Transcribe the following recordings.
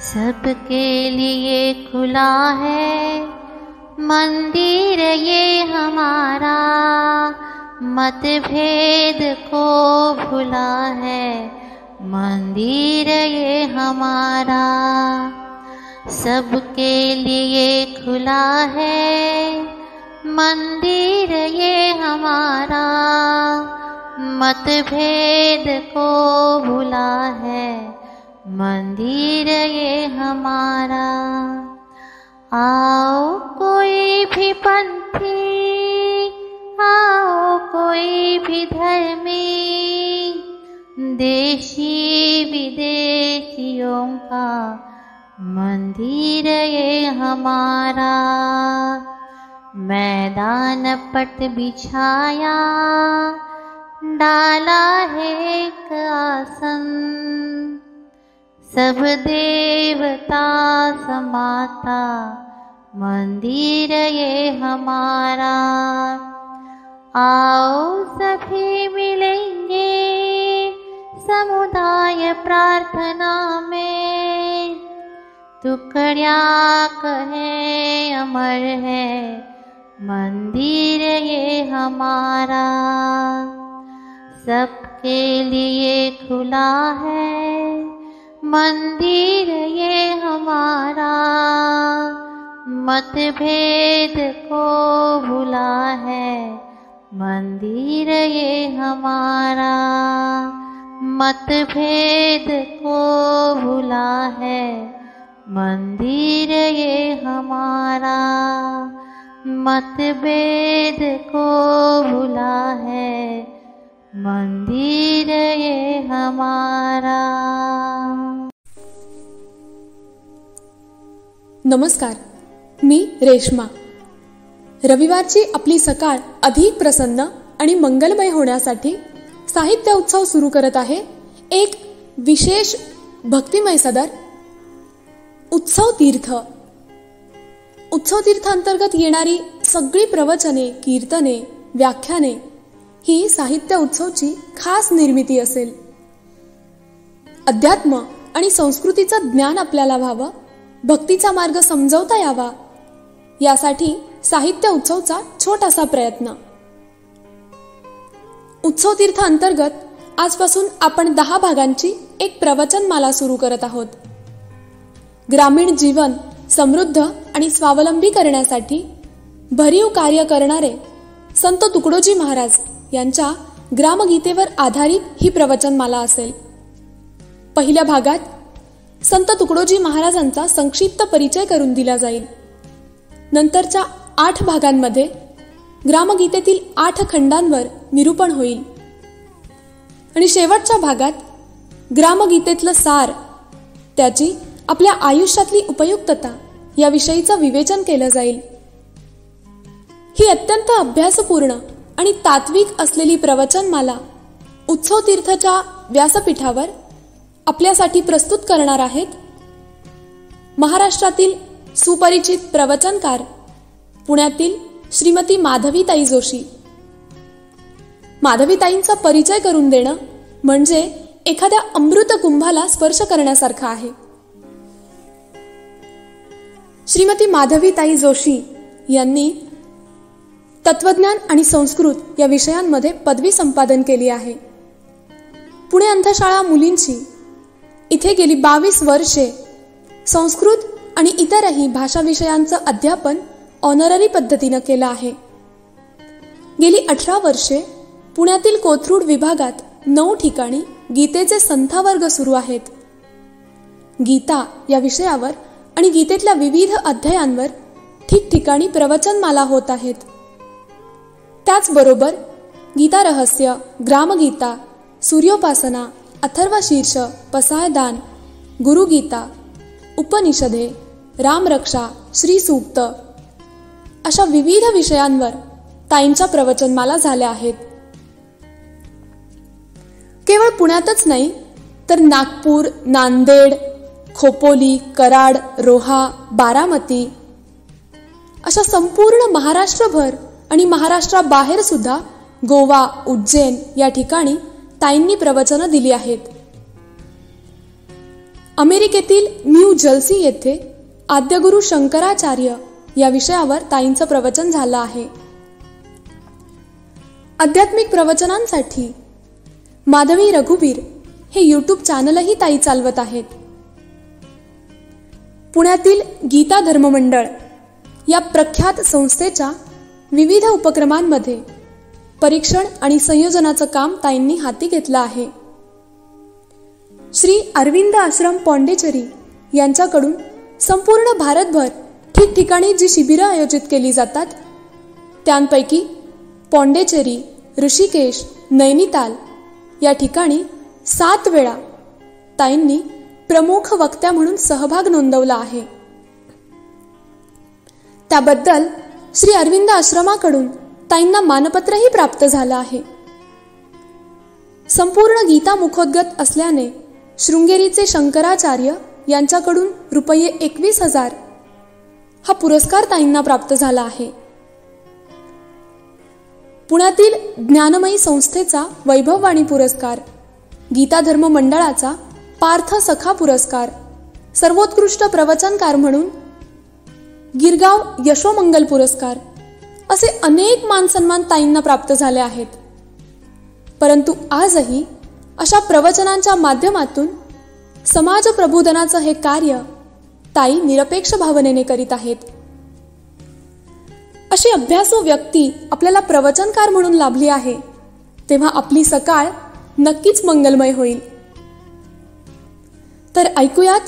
सबके लिए खुला है मंदिर ये हमारा, मतभेद को भुला है मंदिर ये हमारा। सबके लिए खुला है मंदिर ये हमारा, मतभेद को भुला है मंदिर ये हमारा। आओ कोई भी पंथी, आओ कोई भी धर्मी, देशी विदेशियों का मंदिर ये हमारा। मैदान पट बिछाया, डाला है एक आसन, सब देवता समाता मंदिर ये हमारा। आओ सभी मिलेंगे समुदाय प्रार्थना में, टुकड़ियाँ कहे अमर है मंदिर ये हमारा। सबके लिए खुला है मंदिर ये हमारा, मतभेद को भुला है मंदिर ये हमारा। मतभेद को भुला है मंदिर ये हमारा, मतभेद को भुला है मंदिर ये हमारा। नमस्कार, मी रेश्मा। रविवारची आपली सकाळ अधिक प्रसन्न आणि मंगलमय होण्यासाठी साहित्य उत्सव सुरू करत आहे एक विशेष भक्तिमय सदर उत्सव तीर्थ। उत्सव तीर्थ अंतर्गत येणारी सगळी प्रवचने, कीर्तने, व्याख्याने ही साहित्य उत्सवची खास निर्मिती असेल। अध्यात्म आणि संस्कृतीचं ज्ञान आपल्याला व्हावं, भक्तीचा मार्ग समजवता यावा, यासाठी साहित्य उत्सवचा छोटासा प्रयत्न। उत्सव तीर्थ अंतर्गत आजपासून आपण 10 भागांची एक प्रवचनमाला सुरू करत आहोत। ग्रामीण जीवन समृद्ध आणि स्वावलंबी करण्यासाठी भरीव कार्य करणारे संत तुकडोजी महाराज यांच्या ग्रामगीतेवर आधारित ही प्रवचनमाला असेल। पहिल्या भागात संत तुकडोजी महाराजांचा संक्षिप्त परिचय करून दिला जाईल। नंतरच्या 8 भागांमध्ये ग्रामगीतेतील 8 खंडांवर निरूपण होईल आणि शेवटच्या भागात ग्रामगीतेतलं सार, त्याची आपल्या आयुष्यातली उपयुक्तता याविषयीचं विवेचन केलं जाईल। ही अत्यंत अभ्यासपूर्ण आणि तात्विक असलेली प्रवचनमाला उत्सव तीर्थच्या व्यासपीठावर आपल्यासाठी प्रस्तुत करणार आहेत महाराष्ट्रातील सुपरिचित प्रवचनकार पुण्यातील श्रीमती माधवीताई जोशी। माधवीताईंचा परिचय करून देणं म्हणजे एखाद्या अमृत कुंभाला स्पर्श करण्यासारखं आहे। श्रीमती माधवीताई जोशी यांनी तत्वज्ञान आणि संस्कृत या विषयांमध्ये पदवी संपादन केली आहे। पुणे अंधशाळा मुलींची इथे गेली 22 वर्षे संस्कृत आणि इतरही भाषा विषयांचं अध्यापन ऑनररी पद्धतीनं केलं आहे। गेली 18 वर्षे पुण्यातील कोथरूड विभागात 9 ठिकाणी गीतेचे संथा वर्ग सुरू आहेत। गीता या विषयावर आणि गीतेतल्या विविध अध्यायांवर ठिकठिकाणी प्रवचनमाला होत आहेत। त्याचबरोबर गीता रहस्य, ग्रामगीता, सूर्योपासना, अथर्वशीर्ष, पसायदान, गुरुगीता, उपनिषदे, रामरक्षा, श्रीसूक्त अशा विविध विषयांवर ताईंच्या प्रवचनमाला झाल्या आहेत। केवळ पुण्यातच नाही तर नागपूर, नांदेड, खोपोली, कराड, रोहा, बारामती अशा संपूर्ण महाराष्ट्रभर आणि महाराष्ट्राबाहेर सुद्धा गोवा, उज्जैन या ठिकाणी ताईंनी प्रवचनं दिली आहेत. अमेरिकेतील न्यू जर्सी येथे आद्यगुरु शंकराचार्य या विषयावर ताईंचं प्रवचन झालं आहे. आध्यात्मिक प्रवचनांसाठी माधवी रघुबीर हे यूट्यूब चॅनलही ताई चालवत आहेत. पुण्यातील गीता धर्म मंडळ या प्रख्यात संस्थेच्या विविध उपक्रमांमध्ये परीक्षण आणि संयोजनाचं काम ताईंनी हाती घेतलं आहे. श्री अरविंद आश्रम पॉंडिचेरी यांच्याकडून संपूर्ण भारतभर ठिकठिकाणी जी शिबिरं आयोजित केली जातात त्यांपैकी पॉंडिचेरी, ऋषिकेश, नैनिताल या ठिकाणी 7 वेळा ताईंनी प्रमुख वक्त्या म्हणून सहभाग नोंदवला आहे. त्याबद्दल श्री अरविंद आश्रमाकडून ताईंना मानपत्रही प्राप्त झालं आहे. संपूर्ण गीता मुखोद्गत असल्याने शृंगेरीचे शंकराचार्य यांच्याकडून रुपये 21,000 हा पुरस्कार ताईंना प्राप्त झाला आहे. पुण्यातील ज्ञानमयी संस्थेचा वैभववाणी पुरस्कार, गीता धर्म मंडळाचा पार्थ सखा पुरस्कार, सर्वोत्कृष्ट प्रवचनकार म्हणून गिरगाव यशोमंगल पुरस्कार असे अनेक मानसन्मान ताईंना प्राप्त झाले आहेत. परंतु आजही अशा प्रवचनांच्या माध्यमातून समाज प्रबोधनाचं हे कार्य ताई निरपेक्ष भावनेने करीत आहेत. अशी अभ्यासू व्यक्ती आपल्याला प्रवचनकार म्हणून लाभली आहे तेव्हा आपली सकाळ नक्कीच मंगलमय होईल. तर ऐकूयात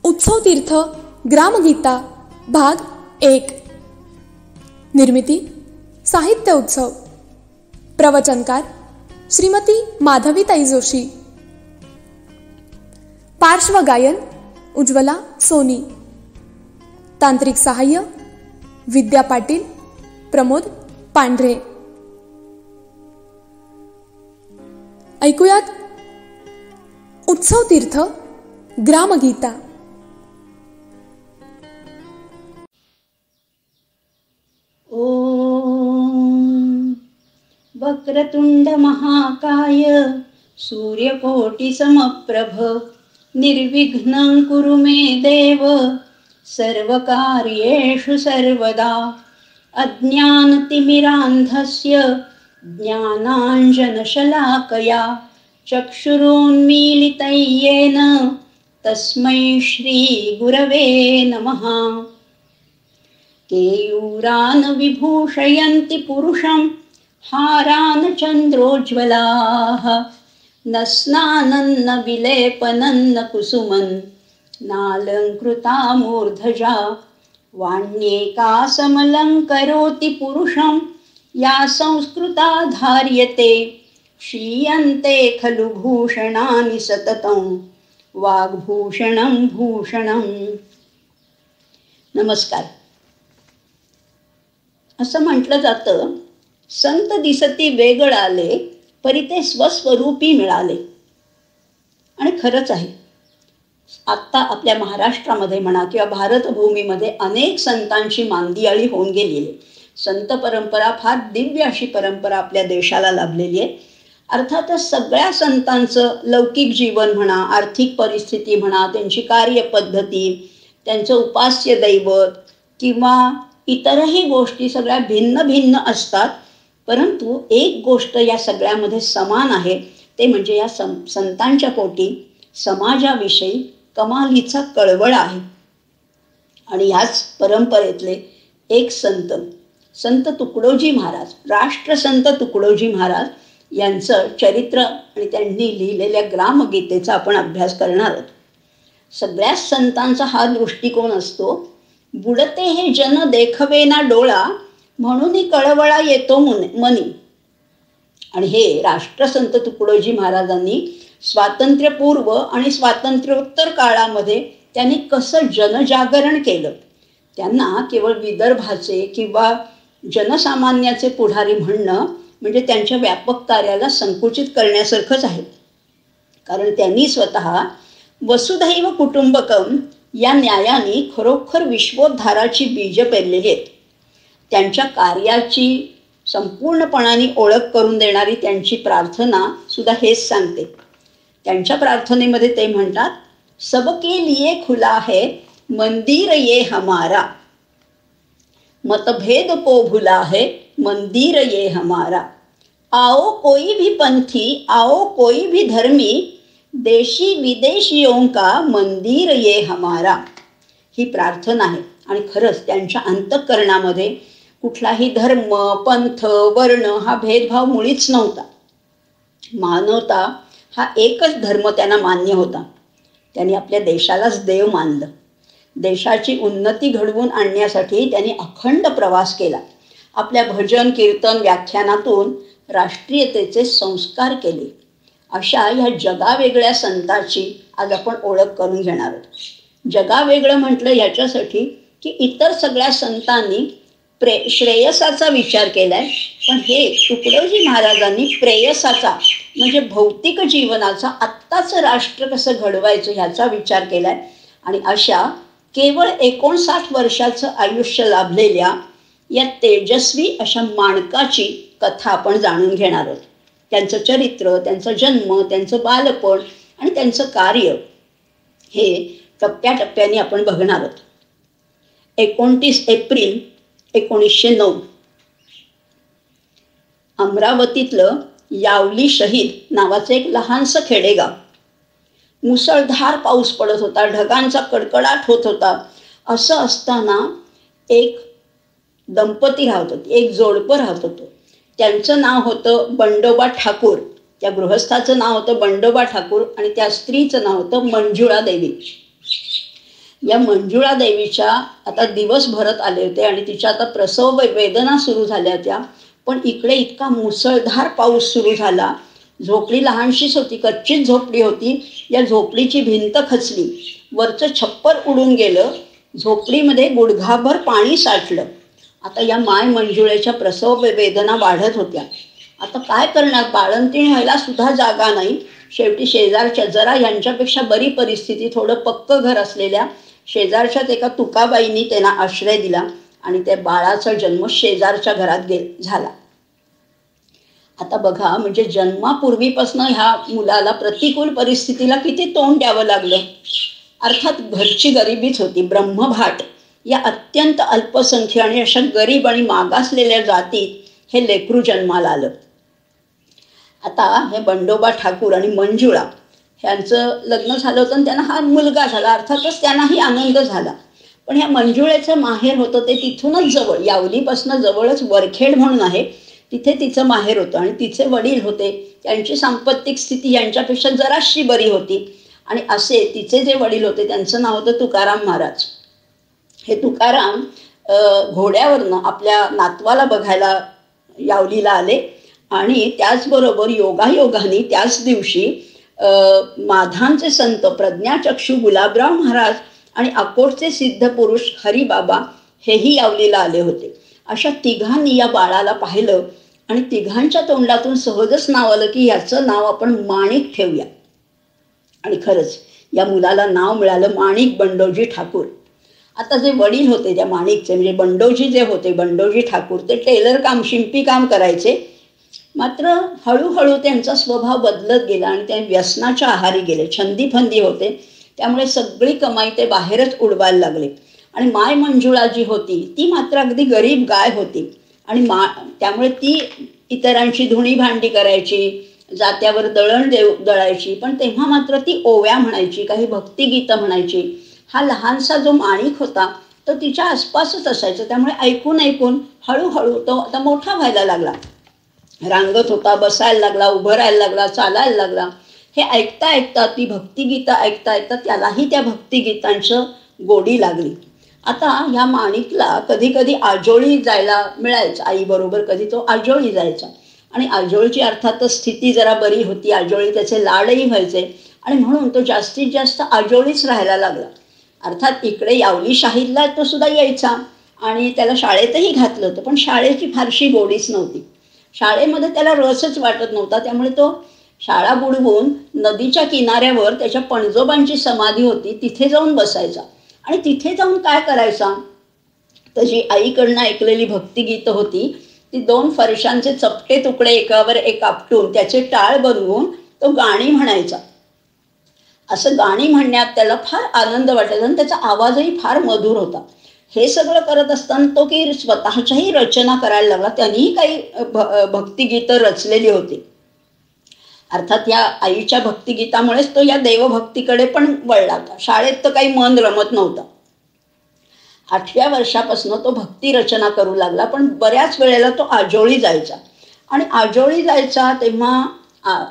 उत्सव तीर्थ ग्रामगीता भाग 1. निर्मिती साहित्य उत्सव. प्रवचनकार श्रीमती माधवीताई जोशी. पार्श्वगायन उज्ज्वला सोनी. तांत्रिक सहाय्य विद्या पाटील, प्रमोद पांढरे. ऐकूयात उत्सव तीर्थ ग्रामगीता. ओम वक्रतुंड महाकाय सूर्यकोटि समप्रभ निर्विघ्नं कुरु मे देव सर्वकार्येषु सर्वदा. अज्ञानतिमिरान्धस्य ज्ञानाञ्जनशलाकया चक्षुरुन्मीलितं येन तस्मै श्रीगुरवे नमः. केयूरान् विभूषयन्ति पुरुषं हारान् चन्द्रोज्ज्वलाः. न स्नानं न विलेपनं न कुसुमं नालङ्कृता मूर्धजा. वाण्येका समलङ्करोति पुरुषं या संस्कृता धार्यते. क्षीयन्ते खलु भूषणानि सततं वाग्भूषणं भूषणं. नमस्कार. असं म्हटलं जातं, संत दिसती वेगळाले परी ते स्वस्वरूपी मिळाले. आणि खरंच आहे. आत्ता आपल्या महाराष्ट्रामध्ये म्हणा किंवा भारतभूमीमध्ये अनेक संतांची मांदियाळी होऊन गेलेली. संत परंपरा फार दिव्य अशी परंपरा आपल्या देशाला लाभलेली आहे. अर्थातच सगळ्या संतांचं लौकिक जीवन म्हणा, आर्थिक परिस्थिती म्हणा, त्यांची कार्यपद्धती, त्यांचं उपास्य दैवत किंवा इतरही गोष्टी सगळ्या भिन्न भिन्न असतात. परंतु एक गोष्ट या सगळ्यामध्ये समान आहे, ते म्हणजे या संतांच्या पोटी समाजाविषयी कमालीचा कळवळ आहे. आणि ह्याच परंपरेतले एक संत तुकडोजी महाराज, राष्ट्रसंत तुकडोजी महाराज यांचं चरित्र आणि त्यांनी लिहिलेल्या ग्रामगीतेचा आपण अभ्यास करणार आहोत. सगळ्याच संतांचा हा दृष्टिकोन असतो, बुडते हे जन देखवेना डोळा म्हणून कळवळा येतो मनी. आणि हे राष्ट्रसंत तुकडोजी महाराजांनी स्वातंत्र्यपूर्व आणि स्वातंत्र्योत्तर काळामध्ये त्यांनी कसं जनजागरण केलं. त्यांना केवळ विदर्भाचे किंवा जनसामान्याचे पुढारी म्हणणं म्हणजे त्यांच्या व्यापक कार्याला संकुचित करण्यासारखंच आहे. कारण त्यांनी स्वतः वसुधैव कुटुंबकम या न्यायाने खरोखर विश्वोद्धाराची बीज पेरलेली आहेत. त्यांच्या कार्याची संपूर्णपणाने ओळख करून देणारी त्यांची प्रार्थना सुद्धा हेच सांगते. त्यांच्या प्रार्थनेमध्ये ते म्हणतात, सबके लिए खुला है मंदिर ये हमारा, मतभेद को भुला है मंदिर ये हमारा, आओ कोई भी पंथी आओ कोई भी धर्मी, देशी विदेशियों का मंदिर ये हमारा. ही प्रार्थना आहे. आणि खरंच त्यांच्या अंतःकरणामध्ये कुठलाही धर्म, पंथ, वर्ण हा भेदभाव मुळीच नव्हता. मानवता हा एकच धर्म त्यांना मान्य होता. त्यांनी आपल्या देशालाच देव मानलं. देशाची उन्नती घडवून आणण्यासाठी त्यांनी अखंड प्रवास केला. आपल्या भजन, कीर्तन, व्याख्यानातून राष्ट्रीयतेचे संस्कार केले. अशा ह्या जगावेगळ्या संताची आज आपण ओळख करून घेणार आहोत. जगावेगळं म्हटलं ह्याच्यासाठी की इतर सगळ्या संतांनी श्रेयसाचा विचार केलाय, पण हे तुकडोजी महाराजांनी प्रेयसाचा म्हणजे भौतिक जीवनाचा, आत्ताचं राष्ट्र कसं घडवायचं ह्याचा विचार केलाय. आणि अशा केवळ 59 वर्षाचं आयुष्य लाभलेल्या या तेजस्वी अशा माणकाची कथा आपण जाणून घेणार आहोत. त्यांचं चरित्र, त्यांचा जन्म, त्यांचं बालपण आणि त्यांचं कार्य हे टप्प्याटप्प्याने आपण बघणार आहोत. 29 एप्रिल 1909 अमरावतीतलं यावली शहीद नावाचं एक लहानसं खेडेगाव. मुसळधार पाऊस पडत होता, ढगांचा कडकडाट होत होता. असं असताना एक दंपती राहत होती, एक जोडपं राहत होतं. त्यांचं नाव होतं बंडोबा ठाकूर. त्या गृहस्थाचं नाव होतं बंडोबा ठाकूर आणि त्या स्त्रीचं नाव होतं मंजुळा देवी. या मंजुळा देवीच्या आता दिवस भरत आले होते आणि तिच्या आता प्रसव वेदना सुरू झाल्या होत्या. पण इकडे इतका मुसळधार पाऊस सुरू झाला. झोपडी लहानशीच होती, कच्चीच झोपडी होती. या झोपडीची भिंत खचली, वरचं छप्पर उडून गेलं, झोपडीमध्ये गुडघाभर पाणी साठलं. आता या माय मंजुळेच्या प्रसव वेदना वाढत होत्या. आता काय करणार, बाळंतीण व्हायला सुद्धा जागा नाही. शेवटी शेजारच्या, जरा यांच्यापेक्षा बरी परिस्थिती, थोडं पक्कं घर असलेल्या शेजारच्याच एका तुकाबाईंनी त्यांना आश्रय दिला आणि त्या बाळाचा जन्म शेजारच्या घरात झाला. आता बघा, म्हणजे जन्मापूर्वीपासून ह्या मुलाला प्रतिकूल परिस्थितीला किती तोंड द्यावं लागलं. अर्थात घरची गरिबीच होती. ब्रह्मभाट या अत्यंत अल्पसंख्य आणि अशा गरीब आणि मागासलेल्या जातीत हे लेकरू जन्माला आलं. आता हे बंडोबा ठाकूर आणि मंजुळा ह्यांचं लग्न झालं होतं आणि त्यांना हा मुलगा झाला. अर्थातच त्यांनाही आनंद झाला. पण ह्या मंजुळेचं माहेर होतं ते तिथूनच जवळ, यावलीपासून जवळच वरखेड म्हणून आहे, तिथे तिचं माहेर होतं. आणि तिचे वडील होते, त्यांची सांपत्तिक स्थिती यांच्यापेक्षा जराशी बरी होती. आणि असे तिचे जे वडील होते त्यांचं नाव होतं तुकाराम महाराज. हे तुकाराम घोड्यावरनं आपल्या नातवाला बघायला यावलीला आले. आणि त्याचबरोबर योगायोगाने त्याच दिवशी माधांचे संत प्रज्ञाचक्षू गुलाबराव महाराज आणि अकोटचे सिद्ध पुरुष हरिबाबा हेही यावलीला आले होते. अशा तिघांनी या बाळाला पाहिलं आणि तिघांच्या तोंडातून सहजच नाव आलं की याचं नाव आपण माणिक ठेवूया. आणि खरंच या मुलाला नाव मिळालं माणिक बंडोजी ठाकूर. आता जे वडील होते त्या माणिकचे, म्हणजे बंडोजी जे होते, बंडोजी ठाकूर, ते टेलर काम, शिंपी काम करायचे. मात्र हळूहळू त्यांचा स्वभाव बदलत गेला आणि ते व्यसनाच्या आहारी गेले, छंदीफंदी होते. त्यामुळे सगळी कमाई ते बाहेरच उडवायला लागले. आणि माय मंजुळा जी होती ती मात्र अगदी गरीब गाय होती. आणि त्यामुळे ती इतरांची धुणी भांडी करायची, जात्यावर दळण दळायची. पण तेव्हा मात्र ती ओव्या म्हणायची, काही भक्तिगीतं म्हणायची. हा लहानसा जो माणिक होता तो तिच्या आसपासच असायचा. त्यामुळे ऐकून ऐकून हळूहळू तो आता मोठा व्हायला लागला. रांगत होता, बसायला लागला, उभं राहायला लागला, चालायला लागला. हे ऐकता ऐकता, ती भक्तिगीतं ऐकता ऐकता त्यालाही त्या भक्तिगीतांचं गोडी लागली. आता ह्या माणिकला कधी कधी आजोळी जायला मिळायचं आईबरोबर, कधी तो आजोळी जायचा. आणि आजोळीची अर्थातच स्थिती जरा बरी होती, आजोळी त्याचे लाडही व्हायचे. आणि म्हणून तो जास्तीत जास्त आजोळीच राहायला लागला. अर्थात इकडे यावली शाहीदला तो सुद्धा यायचा आणि त्याला शाळेतही घातलं होतं. पण शाळेची फारशी गोडीच नव्हती. शाळेमध्ये त्याला रसच वाटत नव्हता. त्यामुळे तो शाळा बुडवून नदीच्या किनाऱ्यावर त्याच्या पणजोबांची समाधी होती तिथे जाऊन बसायचा. आणि तिथे जाऊन काय करायचा, त्याची आईकडनं ऐकलेली भक्तिगीतं होती ती 2 फरशांचे चपटे तुकडे एकावर एक आपटून त्याचे टाळ बनवून तो गाणी म्हणायचा. असं गाणी म्हणण्यात त्याला फार आनंद वाटायचा आणि त्याचा आवाजही फार मधुर होता. हे सगळं करत असताना तो की स्वतःच्याही रचना करायला लागला. त्यांनीही काही भक्तिगीतं रचलेली होती. अर्थात या आईच्या भक्तिगीतामुळेच तो या देवभक्तीकडे पण वळला होता. शाळेत तर काही मन रमत नव्हतं. 8व्या वर्षापासून तो भक्ती रचना करू लागला. पण बऱ्याच वेळेला तो आजोळी जायचा आणि आजोळी जायचा तेव्हा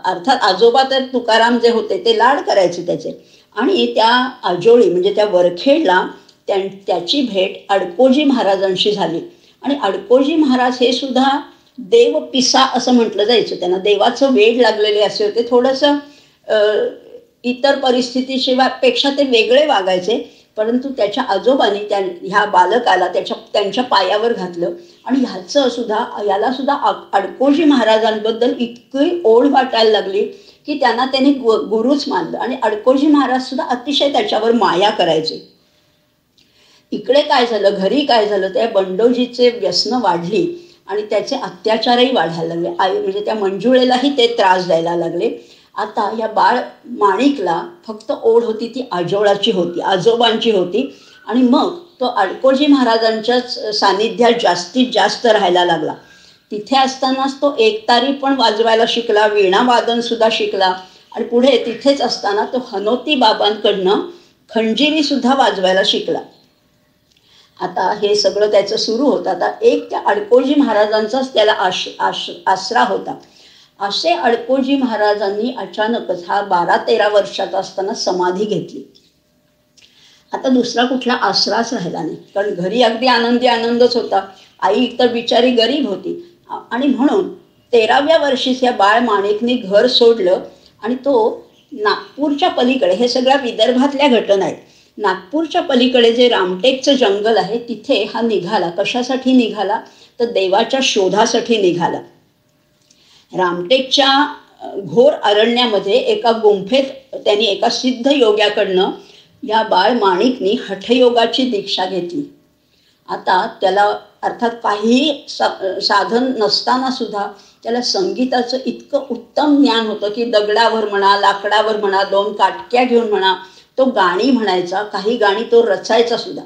अर्थात आजोबा तर तुकाराम जे होते ते लाड करायचे त्याचे. आणि त्या आजोळी म्हणजे त्या वरखेडला त्याची भेट अडकोजी महाराजांशी झाली. आणि अडकोजी महाराज हे सुद्धा देव पिसा असं म्हटलं जायचं. त्यांना देवाचं वेड लागलेले असे होते. थोडंसं इतर परिस्थितीशिवाय पेक्षा ते वेगळे वागायचे. परंतु त्याच्या आजोबांनी ह्या बालकाला त्यांच्या पायावर घातलं आणि याला सुद्धा अडकोजी महाराजांबद्दल इतकी ओढ वाटायला लागली की त्यांनी गुरुच मानलं. आणि अडकोजी महाराज सुद्धा अतिशय त्याच्यावर माया करायचे. इकडे काय झालं, घरी काय झालं, त्या बंडोजीचे व्यसनं वाढली आणि त्याचे अत्याचारही वाढायला लागले. म्हणजे त्या मंजुळेलाही ते त्रास द्यायला लागले. आता या बाळ माणिकला फक्त ओढ होती ती आजोळाची होती, आजोबांची होती. आणि मग तो अडकोजी महाराजांच्याच सानिध्यात जास्तीत जास्त राहायला लागला. तिथे असतानाच तो एकतारी पण वाजवायला शिकला, वीणा वादन सुद्धा शिकला. आणि पुढे तिथेच असताना तो हनोती बाबांकडनं खंजिरी सुद्धा वाजवायला शिकला. आता हे सगळं त्याचं सुरू होतं. आता एक त्या अडकोजी महाराजांचाच त्याला आसरा होता. असे अडकोजी महाराजांनी अचानकच हा 12-13 वर्षाचा असताना समाधी घेतली. आता दुसरा कुठला आसराच राहिला नाही, कारण घरी अगदी आनंदच होता. आई तर बिचारी गरीब होती. आणि म्हणून 13व्या वर्षीच या बाळ माणिकने घर सोडलं आणि तो नागपूरच्या पलीकडे, हे सगळ्या विदर्भातल्या घटना आहेत, नागपूरच्या पलीकडे जे रामटेकचं जंगल आहे तिथे हा निघाला. कशासाठी निघाला तर देवाच्या शोधासाठी निघाला. रामटेकच्या घोर अरण्यामध्ये एका गुंफेत त्यांनी एका सिद्ध योग्याकडनं या बाळ माणिकनी हठयोगाची दीक्षा घेतली. आता त्याला अर्थात काहीही साधन नसताना सुद्धा त्याला संगीताचं इतकं उत्तम ज्ञान होतं की दगडावर म्हणा, लाकडावर म्हणा, 2 काटक्या घेऊन म्हणा, तो गाणी म्हणायचा. काही गाणी तो रचायचा सुद्धा.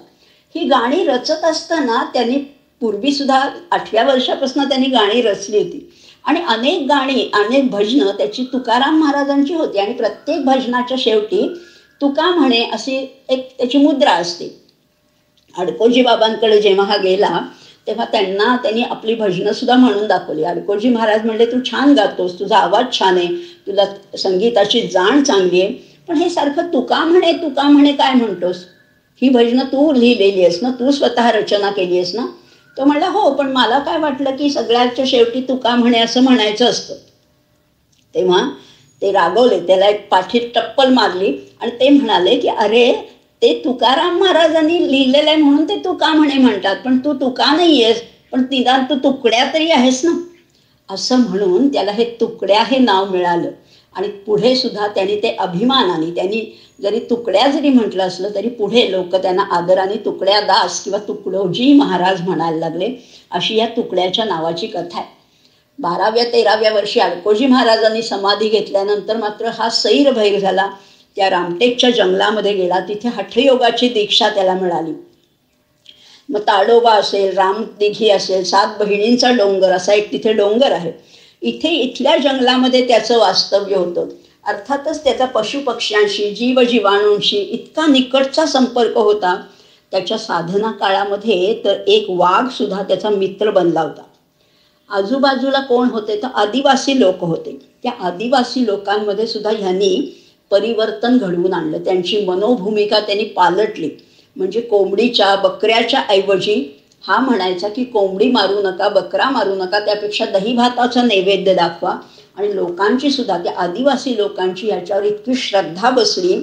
ही गाणी रचत असताना त्यांनी पूर्वीसुद्धा 8व्या वर्षापासून त्यांनी गाणी रचली होती. आणि अनेक गाणी, अनेक भजनं त्याची तुकाराम महाराजांची होती. आणि प्रत्येक भजनाच्या शेवटी तुका म्हणे अशी एक त्याची मुद्रा असते. अडकोजी बाबांकडे जेव्हा हा गेला तेव्हा त्यांनी आपली भजनं सुद्धा म्हणून दाखवली. अडकोजी महाराज म्हणले, तू छान गातोस, तुझा आवाज छान आहे, तुला संगीताची जाण चांगली आहे, पण हे सारखं तुका म्हणे काय म्हणतोस? ही भजनं तू लिहिलेली आहेस ना, तू स्वतः रचना केली आहेस ना? तो म्हणला, हो, पण मला काय वाटलं की सगळ्याच्या शेवटी तुका म्हणे असं म्हणायचं असतं. तेव्हा ते रागवले, त्याला एक पाठीत टप्पल मारली आणि ते म्हणाले की अरे, ते तुकाराम महाराजांनी लिहिलेलं आहे म्हणून ते तुका म्हणे म्हणतात, पण तू तुका नाही आहेस, पण निदान तू तुकड्या तरी आहेस ना. असं म्हणून त्याला हे तुकड्या हे नाव मिळालं. आणि पुढे सुद्धा त्यांनी ते अभिमानाने, त्यांनी जरी तुकड्या जरी म्हटलं असलं तरी पुढे लोक त्यांना आदराने तुकड्या दास किंवा तुकडोजी महाराज म्हणायला लागले. अशी या तुकड्याच्या नावाची कथा आहे. 12व्या-13व्या वर्षी अडकोजी महाराजांनी समाधी घेतल्यानंतर मात्र हा सैरभैर झाला. त्या रामटेकच्या जंगलामध्ये गेला. तिथे हठयोगाची दीक्षा त्याला मिळाली. मग ताडोबा असेल, रामदिघी असेल, 7 बहिणींचा डोंगर असा एक तिथे डोंगर आहे. इथल्या जंगलामध्ये त्याचं वास्तव्य होतं. अर्थातच त्याचा पशुपक्ष्यांशी, जीवजीवाणूंशी इतका निकटचा संपर्क होता. त्याच्या साधना काळामध्ये तर एक वाघ सुद्धा त्याचा मित्र बनला होता. आजूबाजूला कोण होते तर आदिवासी लोक होते. त्या आदिवासी लोकांमध्ये सुद्धा ह्यांनी परिवर्तन घडवून आणलं. त्यांची मनोभूमिका त्यांनी पालटली. म्हणजे कोंबडीच्या, बकऱ्याच्या ऐवजी हा म्हणायचा की कोंबडी मारू नका, बकरा मारू नका, त्यापेक्षा दही भाताचा नैवेद्य दाखवा. आणि लोकांची सुद्धा, त्या आदिवासी लोकांची याच्यावर इतकी श्रद्धा बसली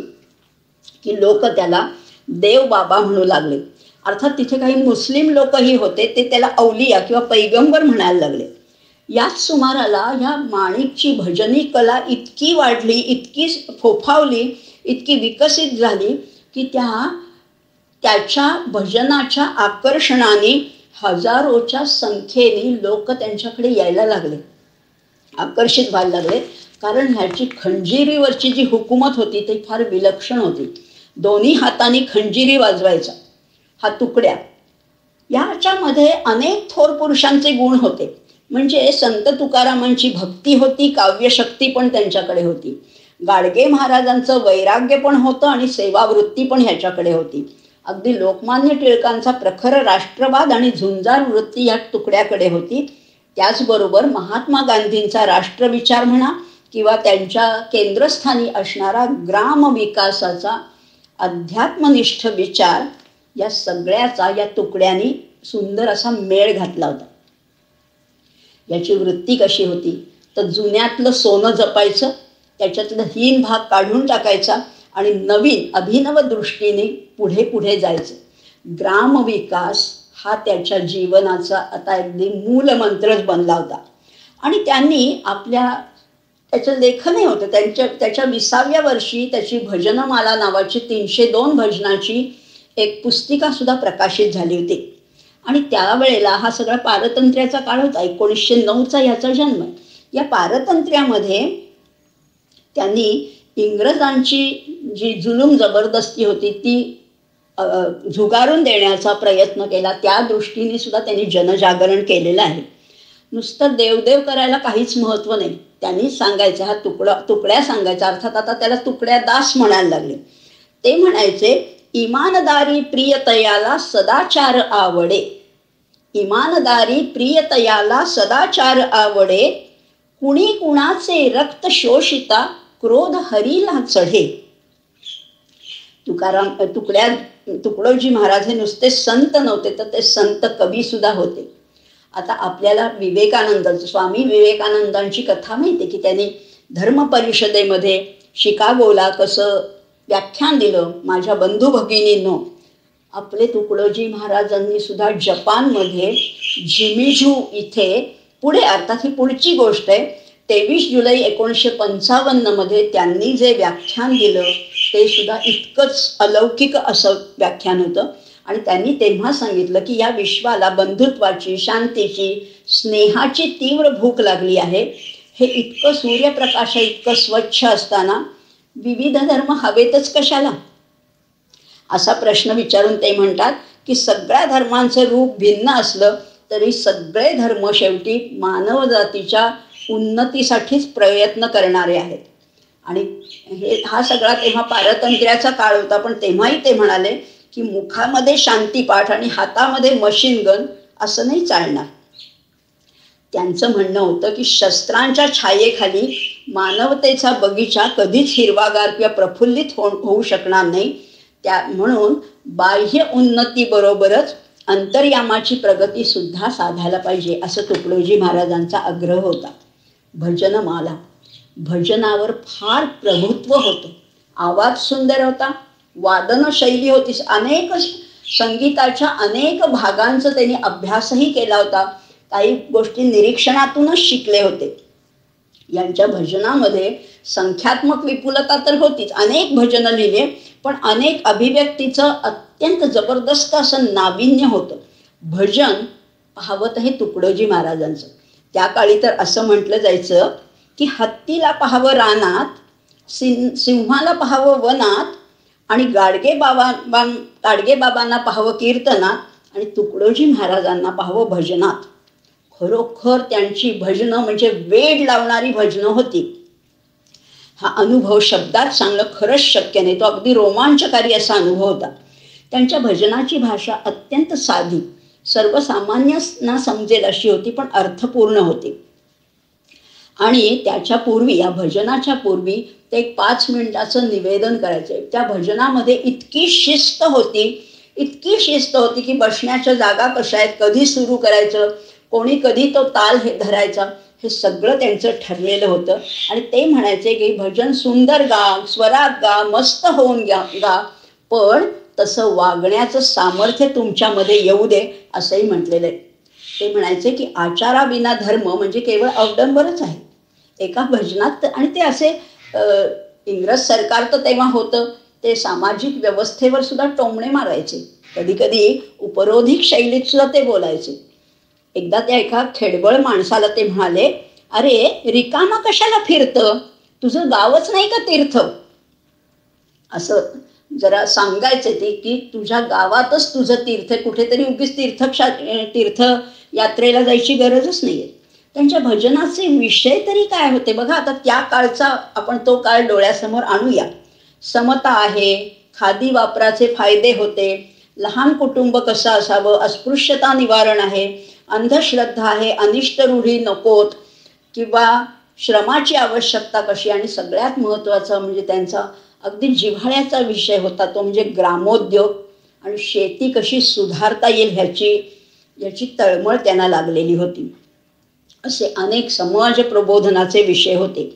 की लोक त्याला देव बाबा म्हणू लागले. अर्थात तिथे काही मुस्लिम लोकही होते, ते त्याला अवलिया किंवा पैगंबर म्हणायला लागले. याच सुमाराला ह्या माणिकची भजनी कला इतकी वाढली, इतकी फोफावली, इतकी विकसित झाली की त्याच्या भजनाच्या आकर्षणाने हजारोच्या संख्येने लोक त्यांच्याकडे यायला लागले, आकर्षित व्हायला लागले. कारण ह्याची खंजिरीवरची जी हुकूमत होती ती फार विलक्षण होती. दोन्ही हातांनी खंजिरी वाजवायचा हा तुकड्या. याच्यामध्ये अनेक थोर पुरुषांचे गुण होते. म्हणजे संत तुकारामांची भक्ती होती, काव्यशक्ती पण त्यांच्याकडे होती. गाडगे महाराजांचं वैराग्य पण होतं आणि सेवावृत्ती पण ह्याच्याकडे होती. अगदी लोकमान्य टिळकांचा प्रखर राष्ट्रवाद आणि झुंजार वृत्ती या तुकड्याकडे होती. त्याचबरोबर महात्मा गांधींचा राष्ट्रविचार म्हणा किंवा त्यांच्या केंद्रस्थानी असणारा ग्रामविकासाचा अध्यात्मनिष्ठ विचार, या सगळ्याचा या तुकड्यांनी सुंदर असा मेळ घातला होता. याची वृत्ती कशी होती तर जुन्यातलं सोनं जपायचं, त्याच्यातलं हीन भाग काढून टाकायचा आणि नवीन अभिनव दृष्टीने पुढे पुढे जायचं. ग्रामविकास हा त्याच्या जीवनाचा आता अगदी मूलमंत्रच बनला होता. आणि त्यांनी त्याचं लेखनही होतं. त्याच्या 20व्या वर्षी त्याची भजनमाला नावाची 302 भजनाची एक पुस्तिका सुद्धा प्रकाशित झाली होती. आणि त्यावेळेला हा सगळा पारतंत्र्याचा काळ होता. 1909चा ह्याचा जन्म. या पारतंत्र्यामध्ये त्यांनी इंग्रजांची जी जुलूम जबरदस्ती होती ती झुगारून देण्याचा प्रयत्न केला. त्या दृष्टीने सुद्धा त्यांनी जनजागरण केलेलं आहे. नुसतं देवदेव करायला काहीच महत्त्व नाही. त्यांनी सांगायचं हा तुकड्या सांगायचा. अर्थात आता त्याला तुकड्या दास म्हणायला लागले. ते म्हणायचे, इमानदारी प्रियतयाला सदाचार आवडे, इमानदारी प्रियतयाला सदाचार आवडे, कुणी कुणाचे रक्त शोषिता क्रोध हरीला चढे. तुकडोजी महाराज हे नुसते संत नव्हते तर ते संत कवी सुद्धा होते. आता आपल्याला स्वामी विवेकानंदांची कथा माहिती की त्यांनी धर्म परिषदेमध्ये शिकागोला कसं व्याख्यान दिलं. माझ्या बंधू भगिनींनो, आपले तुकडोजी महाराजांनी सुद्धा जपानमध्ये झिमिझू इथे पुढे, अर्थात ही पुढची गोष्ट आहे, 23 जुलै 1955 त्यांनी जे व्याख्यान दिलं ते सुद्धा इतकंच अलौकिक असं व्याख्यान होतं. आणि त्यांनी तेव्हा सांगितलं की या विश्वाला बंधुत्वाची, शांतीची, स्नेहाची तीव्र भूक लागली आहे. हे इतकं सूर्यप्रकाश इतकं स्वच्छ असताना विविध धर्म हवेतच कशाला, असा प्रश्न विचारून ते म्हणतात की सगळ्या धर्मांचं रूप भिन्न असलं तरी सगळे धर्म शेवटी मानवजातीच्या उन्नतीसाठीच प्रयत्न करणारे आहेत. आणि हा सगळा तेव्हा पारतंत्र्याचा काळ होता. पण तेव्हाही ते म्हणाले की मुखामध्ये शांतीपाठ आणि हातामध्ये मशीन गन असं नाही चालणार. त्यांचं म्हणणं होतं की शस्त्रांच्या छायेखाली मानवतेचा बगीचा कधीच हिरवागार किंवा प्रफुल्लित होऊ शकणार नाही. म्हणून बाह्य उन्नतीबरोबरच अंतर्यामाची प्रगती सुद्धा साधायला पाहिजे, असं तुकडोजी महाराजांचा आग्रह होता. भजनमाला, भजनावर फार प्रभुत्व होतं. आवाज सुंदर होता, वादन शैली होती, अनेक संगीताच्या अनेक भागांचा त्यांनी अभ्यासही केला होता. काही गोष्टी निरीक्षणातूनच शिकले होते. यांच्या भजनामध्ये संख्यात्मक विपुलता तर होतीच, अनेक भजनं लिहिले, पण अनेक अभिव्यक्तीचं अत्यंत जबरदस्त असं नाविन्य होतं. भजन पाहवत हे तुकडोजी महाराजांचं. त्या काळी तर असं म्हटलं जायचं की हत्तीला पाहावं रानात, सिंहाला पाहावं वनात, आणि गाडगे बाबांना पाहावं कीर्तनात, आणि तुकडोजी महाराजांना पाहावं भजनात. खरोखर त्यांची भजनं म्हणजे वेड लावणारी भजनं होती. हा अनुभव शब्दात सांगणं खरंच शक्य नाही. तो अगदी रोमांचकारी असा अनुभव होता. त्यांच्या भजनाची भाषा अत्यंत साधी, सर्वसामान्यांना समजेल अशी होती, पण अर्थपूर्ण होती. आणि त्याच्या पूर्वी, या भजनाच्या पूर्वी ते 5 मिनिटाचं निवेदन करायचे. त्या भजनामध्ये इतकी शिस्त होती की बसण्याच्या जागा कशा आहेत, कधी सुरू करायचं, कोणी कधी तो ताल धरायचा, हे सगळं त्यांचं ठरलेलं होतं. आणि ते म्हणायचे की भजन सुंदर गा, स्वरात गा, मस्त होऊन गा, पण तसं वागण्याचं सामर्थ्य तुमच्यामध्ये येऊ दे, असंही म्हटलेलं आहे. ते म्हणायचे की आचाराविना धर्म म्हणजे केवळ अवडंबरच आहे. एका भजनात, आणि ते असे इंग्रज सरकार तर तेव्हा होतं, ते सामाजिक व्यवस्थेवर सुद्धा टोमणे मारायचे. कधी कधी उपरोधिक शैलीत सुद्धा ते बोलायचे. एकदा त्या एका खेडबळ माणसाला ते म्हणाले, अरे रिकामा कशाला फिरतं, तुझं गावच नाही का तीर्थ. असं जरा सांगायचे ते की तुझ्या गावातच तुझं तीर्थ, कुठेतरी उगीच तीर्थ यात्रेला जायची गरजच नाहीये. त्यांच्या भजनाचे विषय तरी काय होते बघा. आता त्या काळचा आपण तो काळ डोळ्यासमोर आणूया. समता आहे, खादी वापराचे फायदे होते, लहान कुटुंब कसं असावं, अस्पृश्यता निवारण आहे, अंधश्रद्धा आहे, अनिष्ट रूढी नकोत, किंवा श्रमाची आवश्यकता कशी, आणि सगळ्यात महत्त्वाचा म्हणजे त्यांचा अगदी जिव्हाळ्याचा विषय होता तो म्हणजे ग्रामोद्योग आणि शेती कशी सुधारता येईल याची तळमळ त्यांना लागलेली होती. असे अनेक समाज प्रबोधनाचे विषय होते.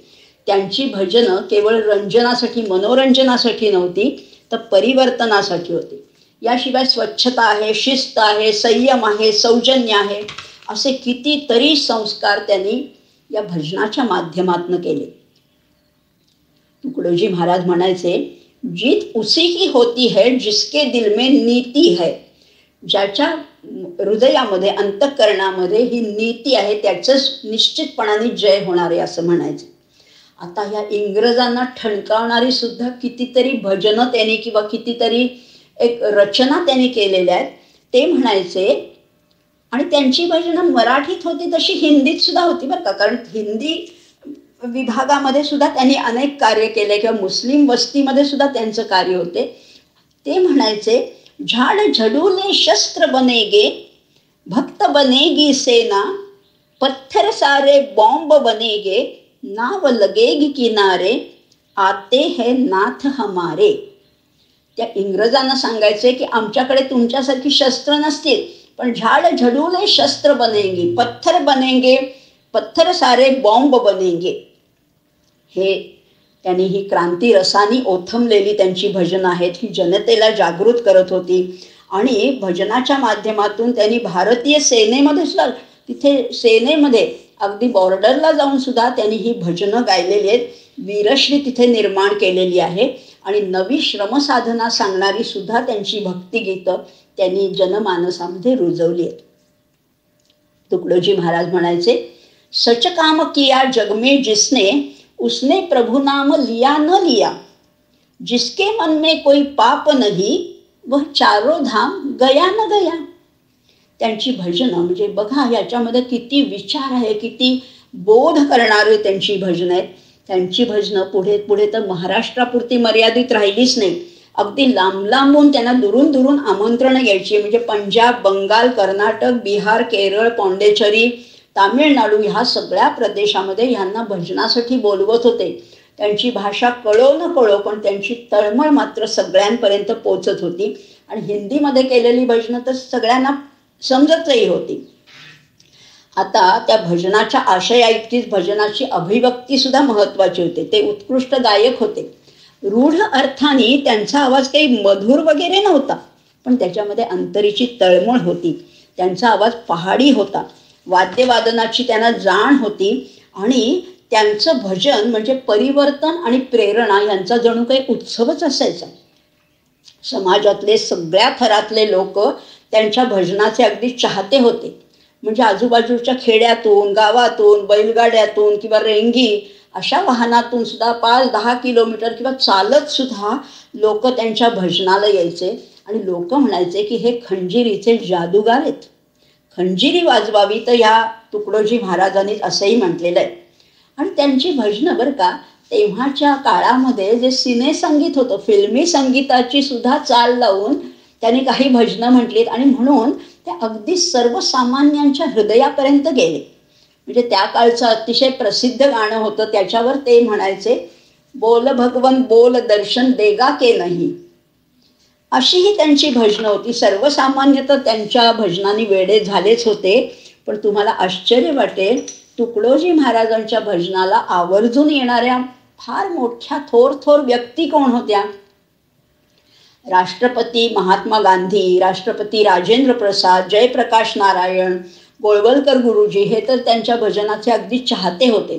त्यांची भजनं केवळ रंजनासाठी, मनोरंजनासाठी नव्हती, तर परिवर्तनासाठी होती. याशिवाय स्वच्छता आहे, शिस्त आहे, संयम आहे, सौजन्य आहे, असे कितीतरी संस्कार त्यांनी या भजनाच्या माध्यमातून केले. तुकडोजी महाराज म्हणायचे, जीत उसी की होती है जिसके दिल में नीती है. ज्याच्या हृदयामध्ये, अंतःकरणामध्ये ही नीती आहे, त्याचंच निश्चितपणाने जय होणार आहे असं म्हणायचं. आता ह्या इंग्रजांना ठणकावणारी सुद्धा कितीतरी भजनं त्यांनी किंवा कितीतरी एक रचना त्यांनी केलेल्या आहेत. ते म्हणायचे, आणि त्यांची भजनं मराठीत होती तशी हिंदीत सुद्धा होती बरं का, कारण हिंदी विभागामध्ये सुद्धा त्यांनी अनेक कार्य केले किंवा मुस्लिम वस्तीमध्ये सुद्धा त्यांचं कार्य होते. ते म्हणायचे, झाड झडूले शस्त्र बनेगे, भक्त बनेगी सेना, पत्थर सारे बॉम्ब बनेगे, नाव लगेगी किनारे, आते है नाथ हमारे. त्या इंग्रजांना सांगायचे की आमच्याकडे तुमच्यासारखी शस्त्र नसतील, पण झाड झडूले शस्त्र बनेंगे, पत्थर सारे बॉम्ब बनेंगे. हे त्यांनी ही क्रांती रसानी ओथंबलेली त्यांची भजनं आहेत. ही जनतेला जागृत करत होती. आणि भजनाच्या माध्यमातून त्यांनी भारतीय सेनेमध्ये सुद्धा, तिथे सेनेमध्ये अगदी बॉर्डरला जाऊन सुद्धा त्यांनी ही भजनं गायलेली आहेत. वीरश्री तिथे निर्माण केलेली आहे. आणि नवी श्रमसाधना सांगणारी सुद्धा त्यांची भक्तिगीतं त्यांनी जनमानसामध्ये रुजवली आहेत. तुकडोजी महाराज म्हणायचे, सच काम किया जग में जिसने, उसने प्रभु नाम लिया न लिया, जिसके मन में कोई पाप नहीं, वह चारों धाम गया न गया. त्यांची भजनं म्हणजे बघा याच्यामध्ये किती विचार आहे, किती बोध करणारी त्यांची भजनं आहेत. त्यांची भजनं पुढे पुढे तर महाराष्ट्रापुरती मर्यादित राहिलीच नाही, अगदी लांब लांबून त्यांना दुरून दुरून आमंत्रणं यायची. म्हणजे पंजाब, बंगाल, कर्नाटक, बिहार, केरळ, पॉंडेचेरी, तामिळनाडू ह्या सगळ्या प्रदेशामध्ये ह्यांना भजनासाठी बोलवत होते. त्यांची भाषा कळो न कळो, पण त्यांची तळमळ मात्र सगळ्यांपर्यंत पोचत होती. आणि हिंदीमध्ये केलेली भजनं तर सगळ्यांना समजतही होती. आता त्या भजनाच्या आशयाइतकीच भजनाची अभिव्यक्ती सुद्धा महत्त्वाची होते. ते उत्कृष्ट गायक होते. रूढ अर्थाने त्यांचा आवाज काही मधुर वगैरे नव्हता, पण त्याच्यामध्ये अंतरीची तळमळ होती. त्यांचा आवाज पहाडी होता. वाद्यवादनाची त्यांना जाण होती. आणि त्यांचं भजन म्हणजे परिवर्तन आणि प्रेरणा यांचा जणू काही उत्सवच असायचा. समाजातले सगळ्या थरातले लोक त्यांच्या भजनाचे अगदी चाहते होते. म्हणजे आजूबाजूच्या खेड्यातून, गावातून, बैलगाड्यातून किंवा रेंगी अशा वाहनातून सुद्धा 5-10 किलोमीटर किंवा चालत सुद्धा लोक त्यांच्या भजनाला यायचे. आणि लोक म्हणायचे की हे खंजिरीचे जादूगार आहेत, खंजिरी वाजवावी. तर ह्या तुकडोजी महाराजांनी असंही म्हटलेलं आहे. आणि त्यांची भजनं बरं का, तेव्हाच्या काळामध्ये जे सिनेसंगीत होतं, फिल्मी संगीताची सुद्धा चाल लावून त्यांनी काही भजनं म्हटलीत. आणि म्हणून ते अगदी सर्वसामान्यांच्या हृदयापर्यंत गेले. म्हणजे त्या काळचं अतिशय प्रसिद्ध गाणं होतं, त्याच्यावर ते म्हणायचे, बोल भगवन बोल दर्शन देगा के नाही. अशी ही त्यांची भजनं होती. सर्वसामान्य तर त्यांच्या भजनाने वेडे झालेच होते. पण तुम्हाला आश्चर्य वाटेल, तुकडोजी महाराजांच्या भजनाला आवर्जून येणाऱ्या फार मोठ्या थोर व्यक्ती कोण होत्या? राष्ट्रपती महात्मा गांधी, राष्ट्रपती राजेंद्र प्रसाद, जयप्रकाश नारायण, गोळवलकर गुरुजी हे तर त्यांच्या भजनाचे अगदी चाहते होते.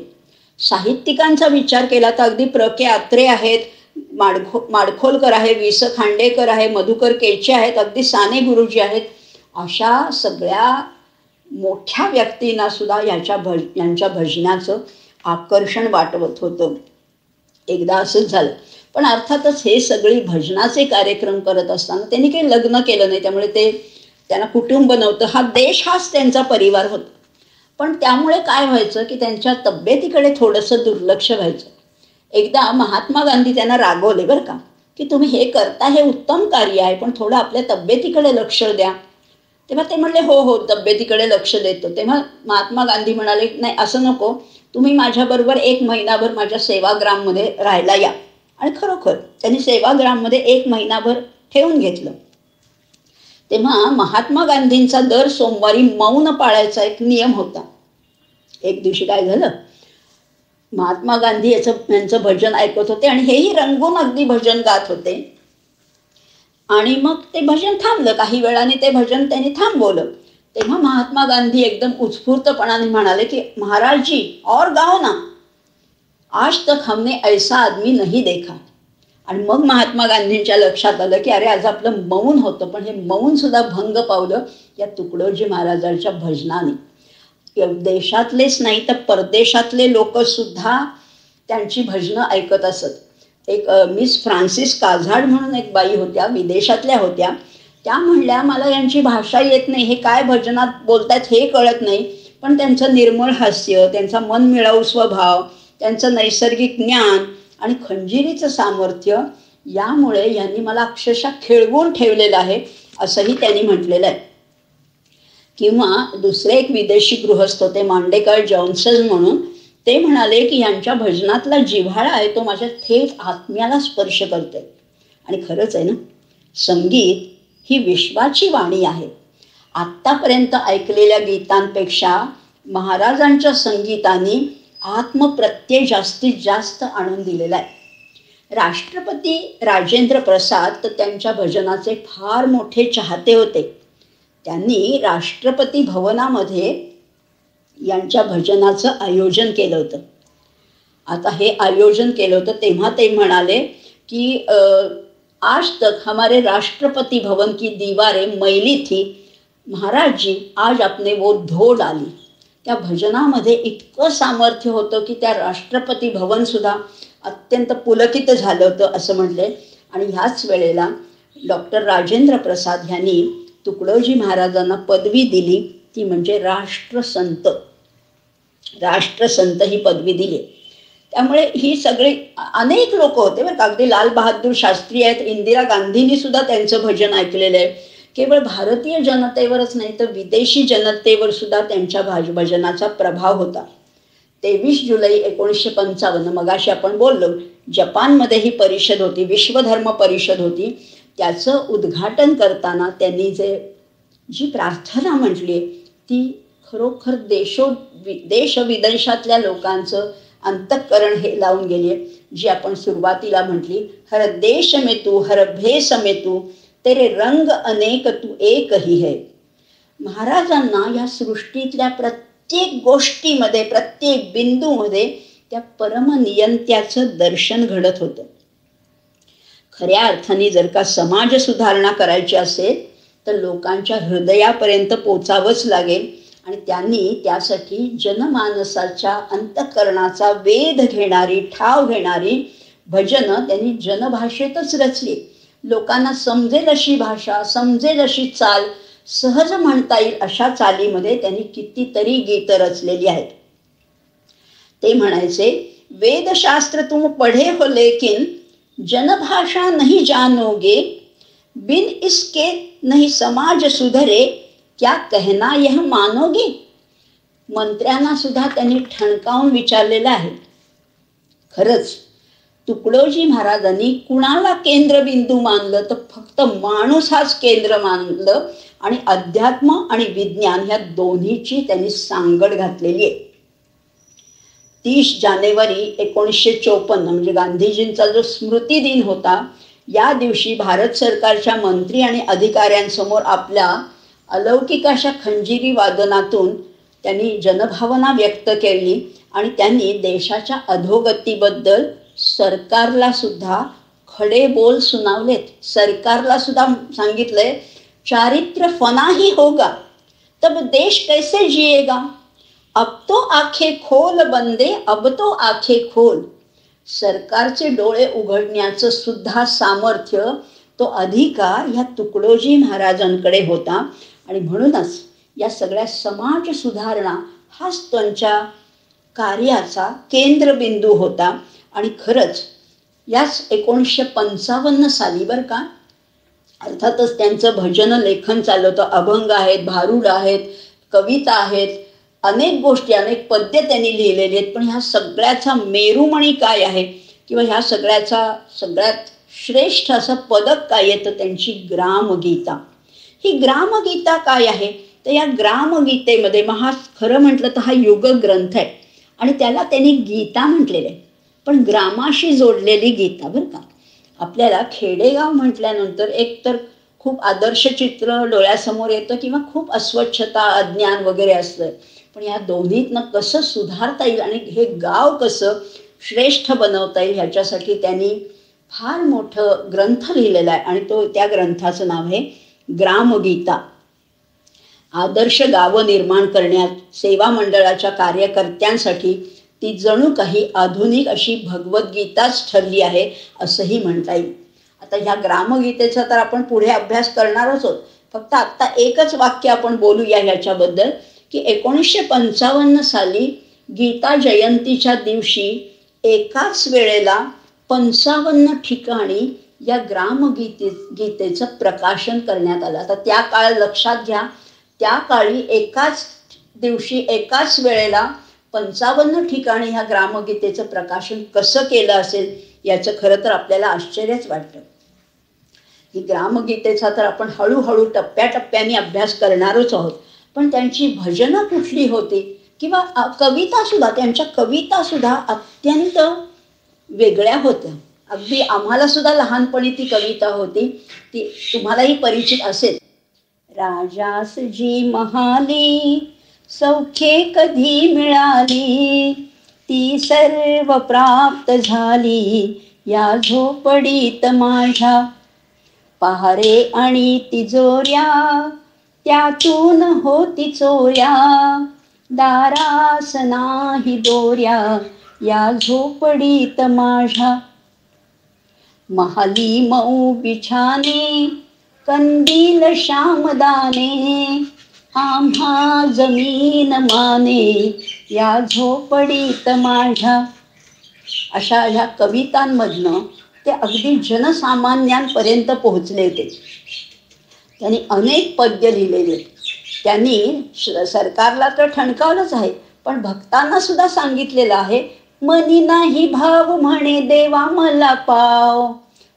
साहित्यिकांचा विचार केला तर अगदी प्र के अत्रे आहेत, माडखोलकर आहे, वि स खांडेकर आहे, मधुकर केचे आहेत, अगदी साने गुरुजी आहेत. अशा सगळ्या मोठ्या व्यक्तींना सुद्धा यांच्या भजनाचं आकर्षण वाटवत होतं. एकदा असंच झालं. पण अर्थातच हे सगळी भजनाचे कार्यक्रम करत असताना त्यांनी काही लग्न केलं नाही, त्यामुळे त्यांना कुटुंब नव्हतं. हा देश हाच त्यांचा परिवार होता. पण त्यामुळे काय व्हायचं की त्यांच्या तब्येतीकडे थोडंसं दुर्लक्ष व्हायचं. एकदा महात्मा गांधी त्यांना रागवले बरं का, की तुम्ही हे करता हे उत्तम कार्य आहे, पण थोडं आपल्या तब्येतीकडे लक्ष द्या. तेव्हा ते म्हणले हो हो तब्येतीकडे लक्ष देतो. तेव्हा महात्मा गांधी म्हणाले नाही असं नको, तुम्ही माझ्याबरोबर 1 महिनाभर माझ्या सेवाग्राममध्ये राहायला या. आणि खरोखर त्यांनी सेवाग्राममध्ये 1 महिनाभर ठेवून घेतलं. तेव्हा महात्मा गांधींचा दर सोमवारी मौन पाळायचा एक नियम होता. एक दिवशी काय झालं, महात्मा गांधी यांचं भजन ऐकत होते आणि हेही रंगून अगदी भजन गात होते. आणि मग ते भजन थांबलं. काही वेळाने ते भजन त्यांनी थांबवलं. तेव्हा महात्मा गांधी एकदम उत्स्फूर्तपणाने म्हणाले की महाराज जी और गाओ ना, आज तक हमने ऐसा आदमी नहीं देखा. आणि मग महात्मा गांधींच्या लक्षात आलं की अरे आज आपलं मौन होतं, पण हे मौन सुद्धा भंग पावलं या तुकडोजी महाराजांच्या भजनाने. देशातलेच नाही तर परदेशातले लोक सुद्धा त्यांची भजनं ऐकत असत. एक मिस फ्रान्सिस काझाड म्हणून एक बाई होत्या, विदेशातल्या होत्या. त्या म्हणल्या मला यांची भाषा येत नाही, हे काय भजनात बोलतात हे कळत नाही, पण त्यांचं निर्मळ हास्य, त्यांचा मनमिळाऊ स्वभाव, त्यांचं नैसर्गिक ज्ञान आणि खंजिरीचं सामर्थ्य यामुळे यांनी मला अक्षरशः खिळवून ठेवलेलं आहे असंही त्यांनी म्हटलेलं आहे. किंवा दुसरे एक विदेशी गृहस्थ होते मांडेकर जॉन्सन म्हणून, ते म्हणाले की यांच्या भजनातला जिव्हाळा आहे तो माझ्या थेट आत्म्याला स्पर्श करते. आणि खरंच आहे ना, संगीत ही विश्वाची वाणी आहे. आत्तापर्यंत ऐकलेल्या गीतांपेक्षा महाराजांच्या संगीताने आत्मप्रत्यय जास्तीत जास्त आणून दिलेला आहे. राष्ट्रपती राजेंद्र प्रसाद तर त्यांच्या भजनाचे फार मोठे चाहते होते. त्यांनी राष्ट्रपती भवनामध्ये यांच्या भजनाचं आयोजन केलं होतं. आता हे आयोजन केलं होतं तेव्हा ते म्हणाले की आज तक हमारे राष्ट्रपति भवन की दीवारें मैली थी, महाराज जी आज आपने वो धो डाली. त्या भजनामध्ये इतकं सामर्थ्य होतं की त्या राष्ट्रपती भवन सुद्धा अत्यंत पुलकित झालं होतं असं म्हटले. आणि ह्याच वेळेला डॉक्टर राजेंद्र प्रसाद यांनी तुकडोजी महाराजांना पदवी दिली, ती म्हणजे राष्ट्रसंत. राष्ट्रसंत ही पदवी दिली. त्यामुळे ही सगळी अनेक लोक होते बरं का. अगदी लाल बहादूर शास्त्री आहेत, इंदिरा गांधींनी सुद्धा त्यांचं भजन ऐकलेलं आहे. केवळ भारतीय जनतेवरच नाही तर विदेशी जनतेवर सुद्धा त्यांच्या भजनाचा प्रभाव होता. 23 जुलै 1955 मगाशी आपण बोललो, जपानमध्ये ही परिषद होती, विश्वधर्म परिषद होती. त्याचं उद्घाटन करताना त्यांनी जी प्रार्थना म्हटली ती खरोखर देश विदेशातल्या लोकांचं अंतःकरण हे लावून गेली. जी आपण सुरुवातीला म्हटली, हर देश में तू हर भेष में तू तेरे रंग अनेक तू एक ही है. महाराजांना या सृष्टीतल्या प्रत्येक गोष्टीमध्ये प्रत्येक बिंदूमध्ये त्या परमनियंत्याचं दर्शन घडत होतं. खऱ्या अर्थाने जर का समाज सुधारणा करायची असेल तर लोकांच्या हृदयापर्यंत पोचावंच लागेल. आणि त्यांनी त्यासाठी जनमानसाच्या अंतःकरणाचा वेध घेणारी ठाव घेणारी भजनं त्यांनी जनभाषेतच रचली. लोकांना समजेल अशी भाषा, समजेल अशी चाल, सहज म्हणता येईल अशा चालीमध्ये त्यांनी कितीतरी गीतं रचलेली आहेत. ते म्हणायचे, वेदशास्त्र तुम पढ़े हो लेकिन जनभाषा नहीं जानोगे, बिन इसके नहीं समाज सुधरे, क्या कहना यह मानोगे. मंत्र्यांना सुद्धा त्यांनी ठणकावून विचारलेलं आहे. खरंच तुकडोजी महाराजांनी कुणाला केंद्रबिंदू मानलं तर फक्त माणूस हाच केंद्र मानलं. आणि अध्यात्म आणि विज्ञान ह्या दोन्हीची त्यांनी सांगड घातलेली आहे. 30 जानेवारी 1954 म्हणजे गांधीजींचा जो स्मृती दिन होता, या दिवशी भारत सरकारच्या मंत्री आणि अधिकाऱ्यांसमोर आपल्या अलौकिक अशा खंजिरी वादनातून त्यांनी जनभावना व्यक्त केली. आणि त्यांनी देशाच्या अधोगतीबद्दल सरकारला सुद्धा खडे बोल सुनावलेत. सरकारला सुद्धा सांगितलंय, चारित्र्य फना ही होगा तब देश कैसे जिएगा, अब तो आखे खोल बंदे अब तो आखे खोल. सरकारचे डोळे उघडण्याचं सुद्धा सामर्थ्य, तो अधिकार ह्या तुकडोजी महाराजांकडे होता. आणि म्हणूनच या सगळ्या समाज सुधारणा हाच त्यांच्या कार्याचा केंद्रबिंदू होता. आणि खरंच याच 1955 साली बरं का, अर्थातच त्यांचं भजन लेखन चाललं होतं. अभंग आहेत, भारुड आहेत, कविता आहेत, अनेक गोष्टी, अनेक पद्य त्यांनी लिहिलेली आहेत. पण ह्या सगळ्याचा मेरुमणी काय आहे किंवा ह्या सगळ्याचा सगळ्यात श्रेष्ठ असं पदक काय येतं, त्यांची ग्रामगीता. ही ग्रामगीता काय आहे तर या ग्रामगीतेमध्ये खरं म्हटलं तर हा युगग्रंथ आहे आणि त्याला त्यांनी गीता म्हटलेलं आहे, पण ग्रामाशी जोडलेली गीता बरं का. आपल्याला खेडेगाव म्हटल्यानंतर एक तर खूप आदर्श चित्र डोळ्यासमोर येतं किंवा खूप अस्वच्छता, अज्ञान वगैरे असतं. पण या दोन्हीतनं कसं सुधारता येईल आणि हे गाव कसं श्रेष्ठ बनवता येईल ह्याच्यासाठी त्यांनी फार मोठं ग्रंथ लिहिलेला आहे. आणि त्या ग्रंथाचं नाव आहे ग्रामगीता. आदर्श गावं निर्माण करण्यात सेवा मंडळाच्या कार्यकर्त्यांसाठी ती जणू काही आधुनिक अशी भगवद्गीताच ठरली आहे असंही म्हणता येईल. आता ह्या ग्रामगीतेचा तर आपण पुढे अभ्यास करणारच आहोत. फक्त आत्ता एकच वाक्य आपण बोलूया ह्याच्याबद्दल की 1955 साली गीता जयंतीच्या दिवशी एकाच वेळेला 55 ठिकाणी या गीतेचं प्रकाशन करण्यात आलं. आता त्या काळ लक्षात घ्या, त्या काळी एकाच दिवशी एकाच वेळेला 55 ठिकाणी ह्या ग्रामगीतेचं प्रकाशन कसं केलं असेल याचं खरं तर आपल्याला आश्चर्यच वाटतं. ही ग्रामगीतेचा तर आपण हळूहळू टप्प्याटप्प्याने अभ्यास करणारच आहोत. पण त्यांची भजनं कुठली होती किंवा कवितासुद्धा, त्यांच्या कवितासुद्धा अत्यंत वेगळ्या होत्या. अगदी आम्हाला सुद्धा लहानपणी ती कविता होती, ती तुम्हालाही परिचित असेल. राजास जी महाली सौख्ये कधी मिळाली, ती सर्व प्राप्त झाली या झोपडीत माझ्या. पहारे आणि तिजोऱ्या त्यातून होती चोऱ्या, दारास नाही दोऱ्या या झोपडीत माझ्या. महाली मऊ बिछाने कंदील श्यामदाने, आम्हा जमीन माने या झोपडीत माझ्या. अशा ह्या कवितांमधनं ते अगदी जनसामान्यांपर्यंत पोहोचले होते. त्यांनी अनेक पद्य लिहिलेले. त्यांनी सरकारला तर ठणकावलंच आहे, पण भक्तांना सुद्धा सांगितलेलं आहे, मनी नाही भाव म्हणे देवा मला पाव,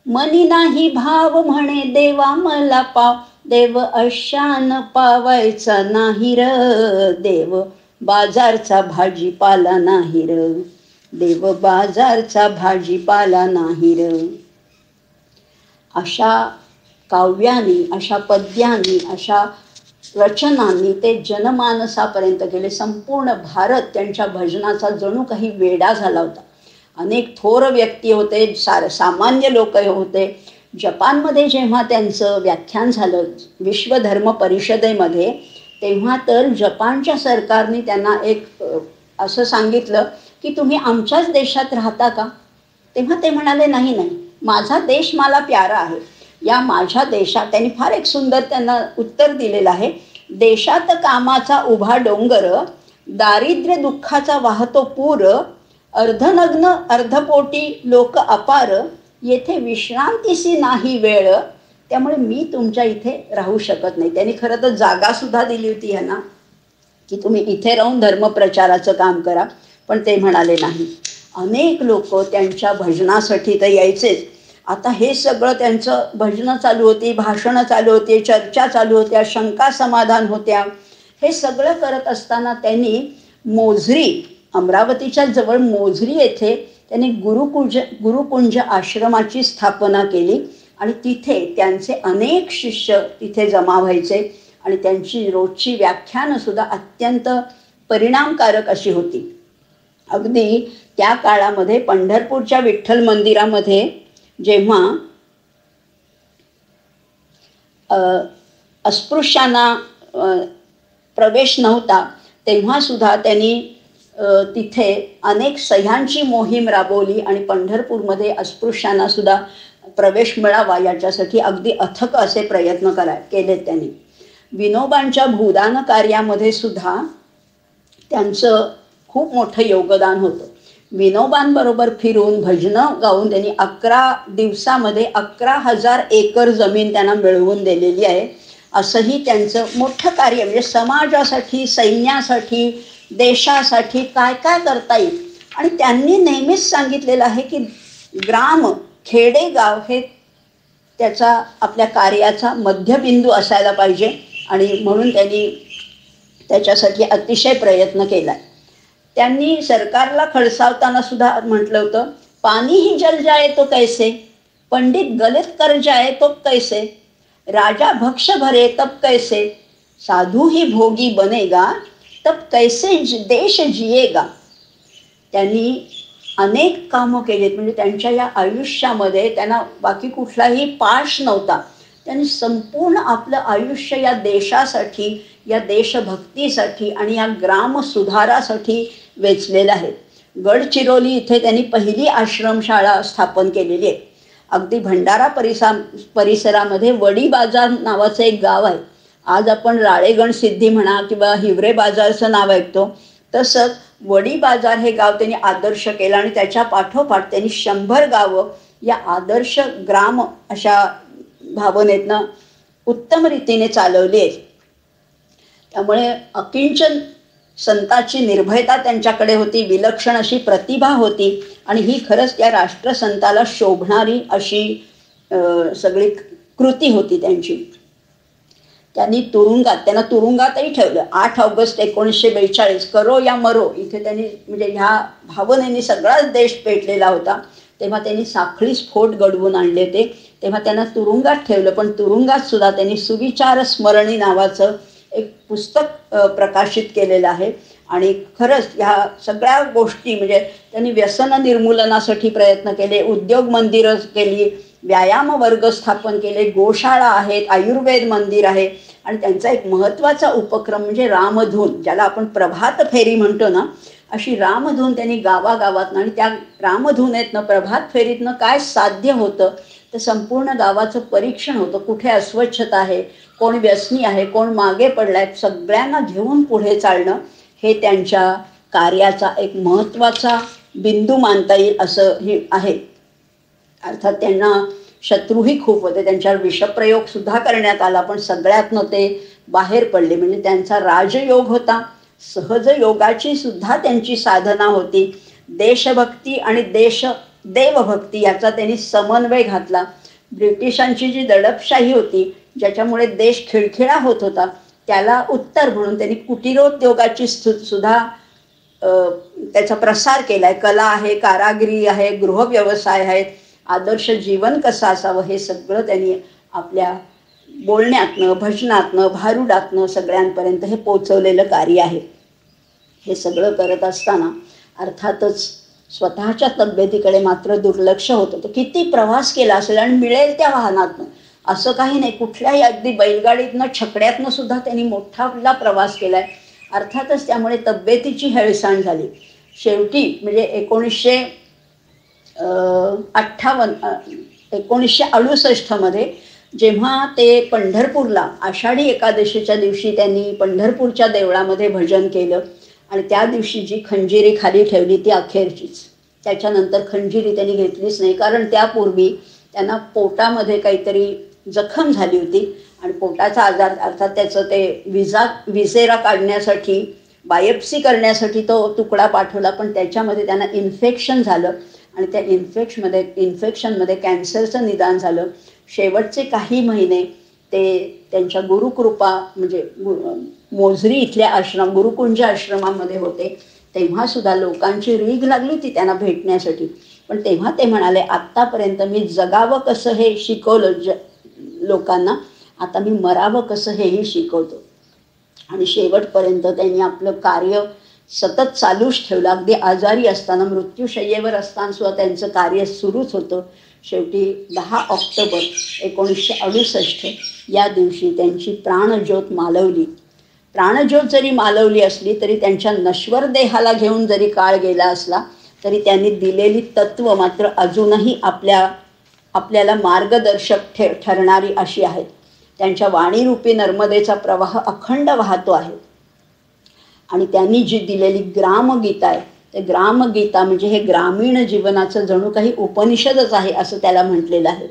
मनी नाही भाव म्हणे देवा मला पाव, देव अशान पावायचा नाही र, देव बाजारचा भाजीपाला नाही र, देव बाजारचा भाजीपाला नाही र. अशा काव्यांनी, अशा पद्यांनी, अशा रचनांनी ते जनमानसापर्यंत गेले. संपूर्ण भारत त्यांच्या भजनाचा जणू काही वेडा झाला होता. अनेक थोर व्यक्ती होते, सामान्य लोक होते. जपानमध्ये जेव्हा त्यांचं व्याख्यान झालं विश्व धर्म परिषदेमध्ये, तेव्हा तर जपानच्या सरकारने त्यांना एक असं सांगितलं की तुम्ही आमच्याच देशात राहता का. तेव्हा ते म्हणाले नाही नाही, माझा देश मला प्यारा आहे. या माझ्या देशात त्यांनी फार एक सुंदर त्यांना उत्तर दिलेलं आहे. देशात कामाचा उभा डोंगर, दारिद्र्य दुःखाचा वाहतो पूर, अर्धनग्न अर्धपोटी लोक अपार, येथे विश्रांतीसी नाही वेळ, त्यामुळे मी तुमच्या इथे राहू शकत नाही. त्यांनी खरं तर जागासुद्धा दिली होती ह्यांना की तुम्ही इथे राहून धर्मप्रचाराचं काम करा, पण ते म्हणाले नाही. अनेक लोक त्यांच्या भजनासाठी तर यायचेच. आता हे सगळं त्यांचं भजनं चालू होती, भाषणं चालू होती, चर्चा चालू होत्या, शंका समाधान होत्या. हे सगळं करत असताना त्यांनी मोझरी, अमरावतीच्या जवळ मोझरी येथे त्यांनी गुरुकुंज आश्रमाची स्थापना केली आणि तिथे त्यांचे अनेक शिष्य तिथे जमा व्हायचे आणि त्यांची रोजची व्याख्यानंसुद्धा अत्यंत परिणामकारक अशी होती. अगदी त्या काळामध्ये पंढरपूरच्या विठ्ठल मंदिरामध्ये जेव्हा अस्पृश्यांना प्रवेश नव्हता तेव्हा सुद्धा त्यांनी तिथे अनेक सह्यांची मोहीम राबवली आणि पंढरपूरमध्ये अस्पृश्यांना सुद्धा प्रवेश मिळावा याच्यासाठी अगदी अथक असे प्रयत्न केले त्यांनी. विनोबांच्या भूदान कार्यामध्ये सुद्धा त्यांचं खूप मोठं योगदान होतं. विनोबांबरोबर फिरून भजनं गाऊन त्यांनी 11 दिवसामध्ये 11,000 एकर जमीन त्यांना मिळवून दिलेली आहे. असंही त्यांचं मोठं कार्य, म्हणजे समाजासाठी, सैन्यासाठी, देशासाठी काय काय करता येईल. आणि त्यांनी नेहमीच सांगितलेलं आहे की ग्राम, खेडेगाव हे त्याचा आपल्या कार्याचा मध्यबिंदू असायला पाहिजे आणि म्हणून त्यांनी त्याच्यासाठी अतिशय प्रयत्न केला. त्यांनी सरकारला खडसावताना सुद्धा म्हटलं होतं, पाणी ही जल जाए तो कैसे, पंडित गलित कर जाए तो कैसे, राजा भक्ष भरे तब कैसे, साधू ही भोगी बनेगा तब कैसे देश जिएगा. त्यांनी अनेक कामं केलीत. म्हणजे त्यांच्या या आयुष्यामध्ये त्यांना बाकी कुठलाही पाश नव्हता. त्यांनी संपूर्ण आपलं आयुष्य या देशासाठी, या देशभक्तीसाठी आणि या ग्राम सुधारासाठी वेचलेलं आहे. गडचिरोली इथे त्यांनी पहिली आश्रमशाळा स्थापन केलेली आहे. अगदी भंडारा परिसरामध्ये वडी बाजार नावाचं एक गाव आहे. आज आपण राळेगण सिद्धी म्हणा किंवा हिवरे बाजारचं नाव ऐकतो, तसंच वडी बाजार हे गाव त्यांनी आदर्श केलं आणि त्याच्या पाठोपाठ त्यांनी 100 गावं या आदर्श ग्राम अशा भावनेतनं उत्तम रीतीने चालवली आहे. त्यामुळे अकिंचन संताची निर्भयता त्यांच्याकडे होती, विलक्षण अशी प्रतिभा होती आणि ही खरंच त्या राष्ट्रसंताला शोभणारी अशी सगळी कृती होती त्यांची. त्यांनी त्यांना तुरुंगातही ठेवलं. 8 ऑगस्ट 1942 करो या मरो इथे त्यांनी, म्हणजे ह्या भावनेने सगळाच देश पेटलेला होता, तेव्हा त्यांनी साखळी स्फोट घडवून आणले ते. तेव्हा त्यांना तुरुंगात ठेवलं. पण तुरुंगात सुद्धा त्यांनी सुविचार स्मरणी नावाचं एक पुस्तक प्रकाशित केलेलं आहे. आणि खरंच ह्या सगळ्या गोष्टी, म्हणजे त्यांनी व्यसन निर्मूलनासाठी प्रयत्न केले, उद्योग मंदिरं केली, व्यायाम वर्ग स्थापन केले, गोशाळा आहेत, आयुर्वेद मंदिर आहे. आणि त्यांचा एक महत्त्वाचा उपक्रम म्हणजे रामधून, ज्याला आपण प्रभात फेरी म्हणतो ना, अशी रामधून त्यांनी गावागावातनं, आणि त्या रामधूनेतनं, प्रभात फेरीतनं काय साध्य होतं तर संपूर्ण गावाचं परीक्षण होतं. कुठे अस्वच्छता आहे, कोण व्यसनी आहे, कोण मागे पडलाय, सगळ्यांना घेऊन पुढे चालणं हे त्यांच्या कार्याचा एक महत्त्वाचा बिंदू मानता येईल असं हे आहे. अर्थात त्यांना शत्रूही खूप होते, त्यांच्यावर विषप्रयोग सुद्धा करण्यात आला, पण सगळ्यातनं ते बाहेर पडले. म्हणजे त्यांचा राजयोग होता, सहज योगाची सुद्धा त्यांची साधना होती. देशभक्ती आणि देवभक्ती याचा त्यांनी समन्वय घातला. ब्रिटिशांची जी दडपशाही होती, ज्याच्यामुळे देश खिळखिळा होत होता, त्याला उत्तर म्हणून त्यांनी कुटिरोद्योगाची सुद्धा त्याचा प्रसार केला आहे. कला आहे, कारागिरी आहे, गृहव्यवसाय आहेत, आदर्श जीवन कसं असावं हे सगळं त्यांनी आपल्या बोलण्यातनं, भजनातनं, भारुडातनं सगळ्यांपर्यंत हे पोचवलेलं कार्य आहे. हे सगळं करत असताना अर्थातच स्वतःच्या तब्येतीकडे मात्र दुर्लक्ष होतं. तो किती प्रवास केला असेल आणि मिळेल त्या वाहनातनं, असं काही नाही, कुठल्याही अगदी बैलगाडीतनं, छकड्यातनं सुद्धा त्यांनी मोठाला प्रवास केला आहे. अर्थातच त्यामुळे तब्येतीची हेळसांड झाली. शेवटी म्हणजे 1968 जेव्हा ते पंढरपूरला आषाढी एकादशीच्या दिवशी त्यांनी पंढरपूरच्या देवळामध्ये भजन केलं आणि त्या दिवशी जी खंजिरी खाली ठेवली ती अखेरचीच. त्याच्यानंतर खंजिरी त्यांनी घेतलीच नाही, कारण त्यापूर्वी त्यांना पोटामध्ये काहीतरी जखम झाली होती आणि पोटाचा आजार, अर्थात त्याचं ते विजेरा काढण्यासाठी, बायोप्सी करण्यासाठी तो तुकडा पाठवला, पण त्याच्यामध्ये त्यांना इन्फेक्शन झालं आणि त्या इन्फेक्शनमध्ये कॅन्सरचं निदान झालं. शेवटचे काही महिने ते त्यांच्या गुरुकृपा म्हणजे मोझरी इथल्या गुरुकुंज आश्रमामध्ये होते. तेव्हासुद्धा लोकांची रीघ लागली होती त्यांना भेटण्यासाठी, पण तेव्हा ते म्हणाले, आत्तापर्यंत मी जगावं कसं हे शिकवलं लोकांना, आता मी मरावं कसं हेही शिकवतो. आणि शेवटपर्यंत त्यांनी आपलं कार्य सतत चालूच ठेवलं. अगदी आजारी असताना, मृत्यूशय्येवर असताना सुद्धा त्यांचं कार्य सुरूच होतं. शेवटी 10 ऑक्टोबर 1968 या दिवशी त्यांची प्राणज्योत मालवली. प्राणज्योत जरी मालवली असली तरी त्यांच्या नश्वर देहाला घेऊन जरी काळ गेला असला तरी त्यांनी दिलेली तत्त्व मात्र अजूनही आपल्याला मार्गदर्शक ठरणारी अशी आहेत. त्यांच्या वाणीरूपी नर्मदेचा प्रवाह अखंड वाहतो आहे. आणि त्यांनी जी दिलेली ग्रामगीता आहे, ते ग्रामगीता म्हणजे हे ग्रामीण जीवनाचं जणू काही उपनिषदच आहे असं त्याला म्हटलेलं आहे.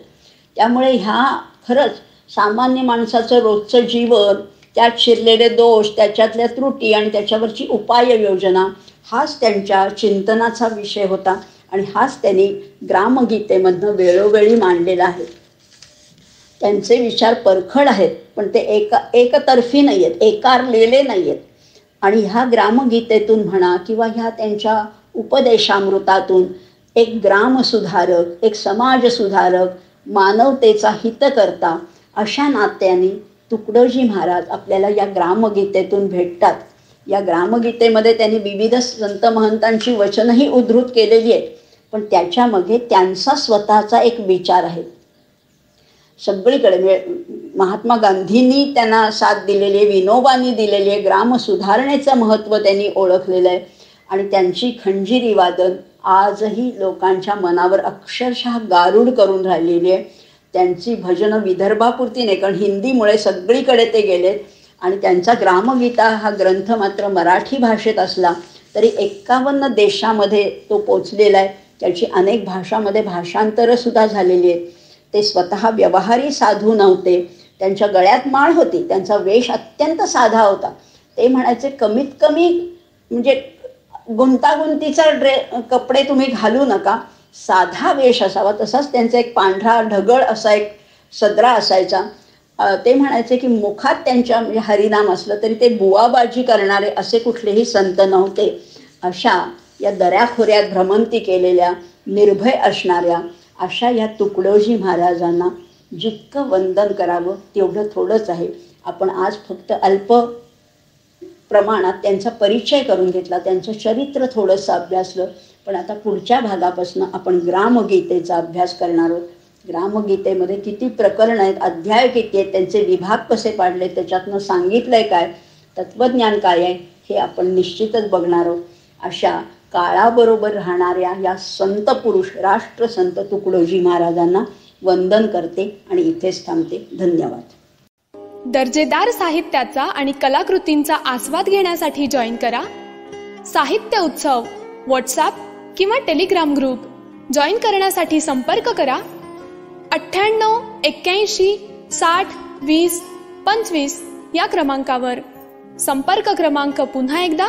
त्यामुळे ह्या खरंच सामान्य माणसाचं रोजचं जीवन, त्यात शिरलेले दोष, त्याच्यातल्या त्रुटी आणि त्याच्यावरची उपाययोजना हाच त्यांच्या चिंतनाचा विषय होता. आणि हाच त्यांनी ग्रामगीतेमधनं वेळोवेळी मांडलेला आहे. त्यांचे विचार परखड आहेत, पण ते एकतर्फी नाही आहेत, एकारलेले नाही आहेत. आणि ह्या ग्रामगीतेतून म्हणा किंवा ह्या त्यांच्या उपदेशामृतातून एक ग्रामसुधारक, एक समाजसुधारक, मानवतेचा हितकर्ता अशा नात्याने तुकडोजी महाराज आपल्याला या ग्रामगीतेतून भेटतात. या ग्रामगीतेमध्ये त्यांनी विविध संत महंतांची वचनही उद्धृत केलेली आहेत, पण त्याच्यामध्ये त्यांचा स्वतःचा एक विचार आहे. सगळीकडे म्हणजे महात्मा गांधींनी त्यांना साथ दिलेली आहे, विनोबांनी दिलेली आहे, ग्राम सुधारणेचं महत्त्व त्यांनी ओळखलेलं आहे. आणि त्यांची खंजिरी वादन आजही लोकांच्या मनावर अक्षरशः गारूड करून राहिलेली आहे. त्यांची भजनं विदर्भापुरती नाही, कारण हिंदीमुळे सगळीकडे ते गेलेत. आणि त्यांचा ग्रामगीता हा ग्रंथ मात्र मराठी भाषेत असला तरी 51 देशामध्ये तो पोचलेला आहे. त्याची अनेक भाषांमध्ये भाषांतरंसुद्धा झालेली आहेत. ते स्वतः व्यवहारी साधू नव्हते. त्यांच्या गळ्यात माळ होती, त्यांचा वेश अत्यंत साधा होता. ते म्हणायचे कमीत कमी म्हणजे गुंतागुंतीचा कपडे तुम्ही घालू नका, साधा वेश असावा. तसाच त्यांचा एक पांढरा ढगळ असा एक सदरा असायचा. ते म्हणायचे की मुखात त्यांच्या म्हणजे हरिनाम असलं तरी ते बुवाबाजी करणारे असे कुठलेही संत नव्हते. अशा या दऱ्याखोऱ्यात भ्रमंती केलेल्या, निर्भय असणाऱ्या अशा या तुकडोजी महाराजांना जितकं वंदन करावं तेवढं थोडंच आहे. आपण आज फक्त अल्प प्रमाणात त्यांचा परिचय करून घेतला, त्यांचं चरित्र थोडंसं अभ्यासलं. पण आता पुढच्या भागापासून आपण ग्रामगीतेचा अभ्यास करणार आहोत. ग्रामगीतेमध्ये किती प्रकरण आहेत, अध्याय किती आहेत, त्यांचे विभाग कसे पाडले, त्याच्यातनं सांगितलं आहे काय, तत्त्वज्ञान काय आहे, हे आपण निश्चितच बघणार आहोत. अशा काळाबरोबर राहणाऱ्या या संत पुरुष राष्ट्रसंत तुकडोजी महाराजांना वंदन करते आणि इथेच थांबते. धन्यवाद. दर्जेदार साहित्याचा आणि कलाकृतींचा आस्वाद घेण्यासाठी जॉईन करा साहित्य उत्सव व्हॉट्सॲप किंवा टेलिग्राम ग्रुप. जॉईन करण्यासाठी संपर्क करा 98 81 60 20 25 या क्रमांकावर. संपर्क क्रमांक पुन्हा एकदा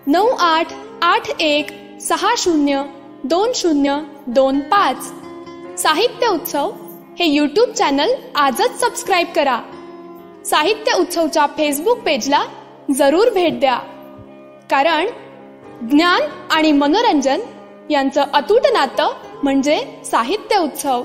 9881 60 2025. साहित्य उत्सव हे यूट्यूब चॅनल आजच सबस्क्राईब करा. साहित्य उत्सवच्या फेसबुक पेजला जरूर भेट द्या, कारण ज्ञान आणि मनोरंजन यांचं अतूट नातं म्हणजे साहित्य उत्सव.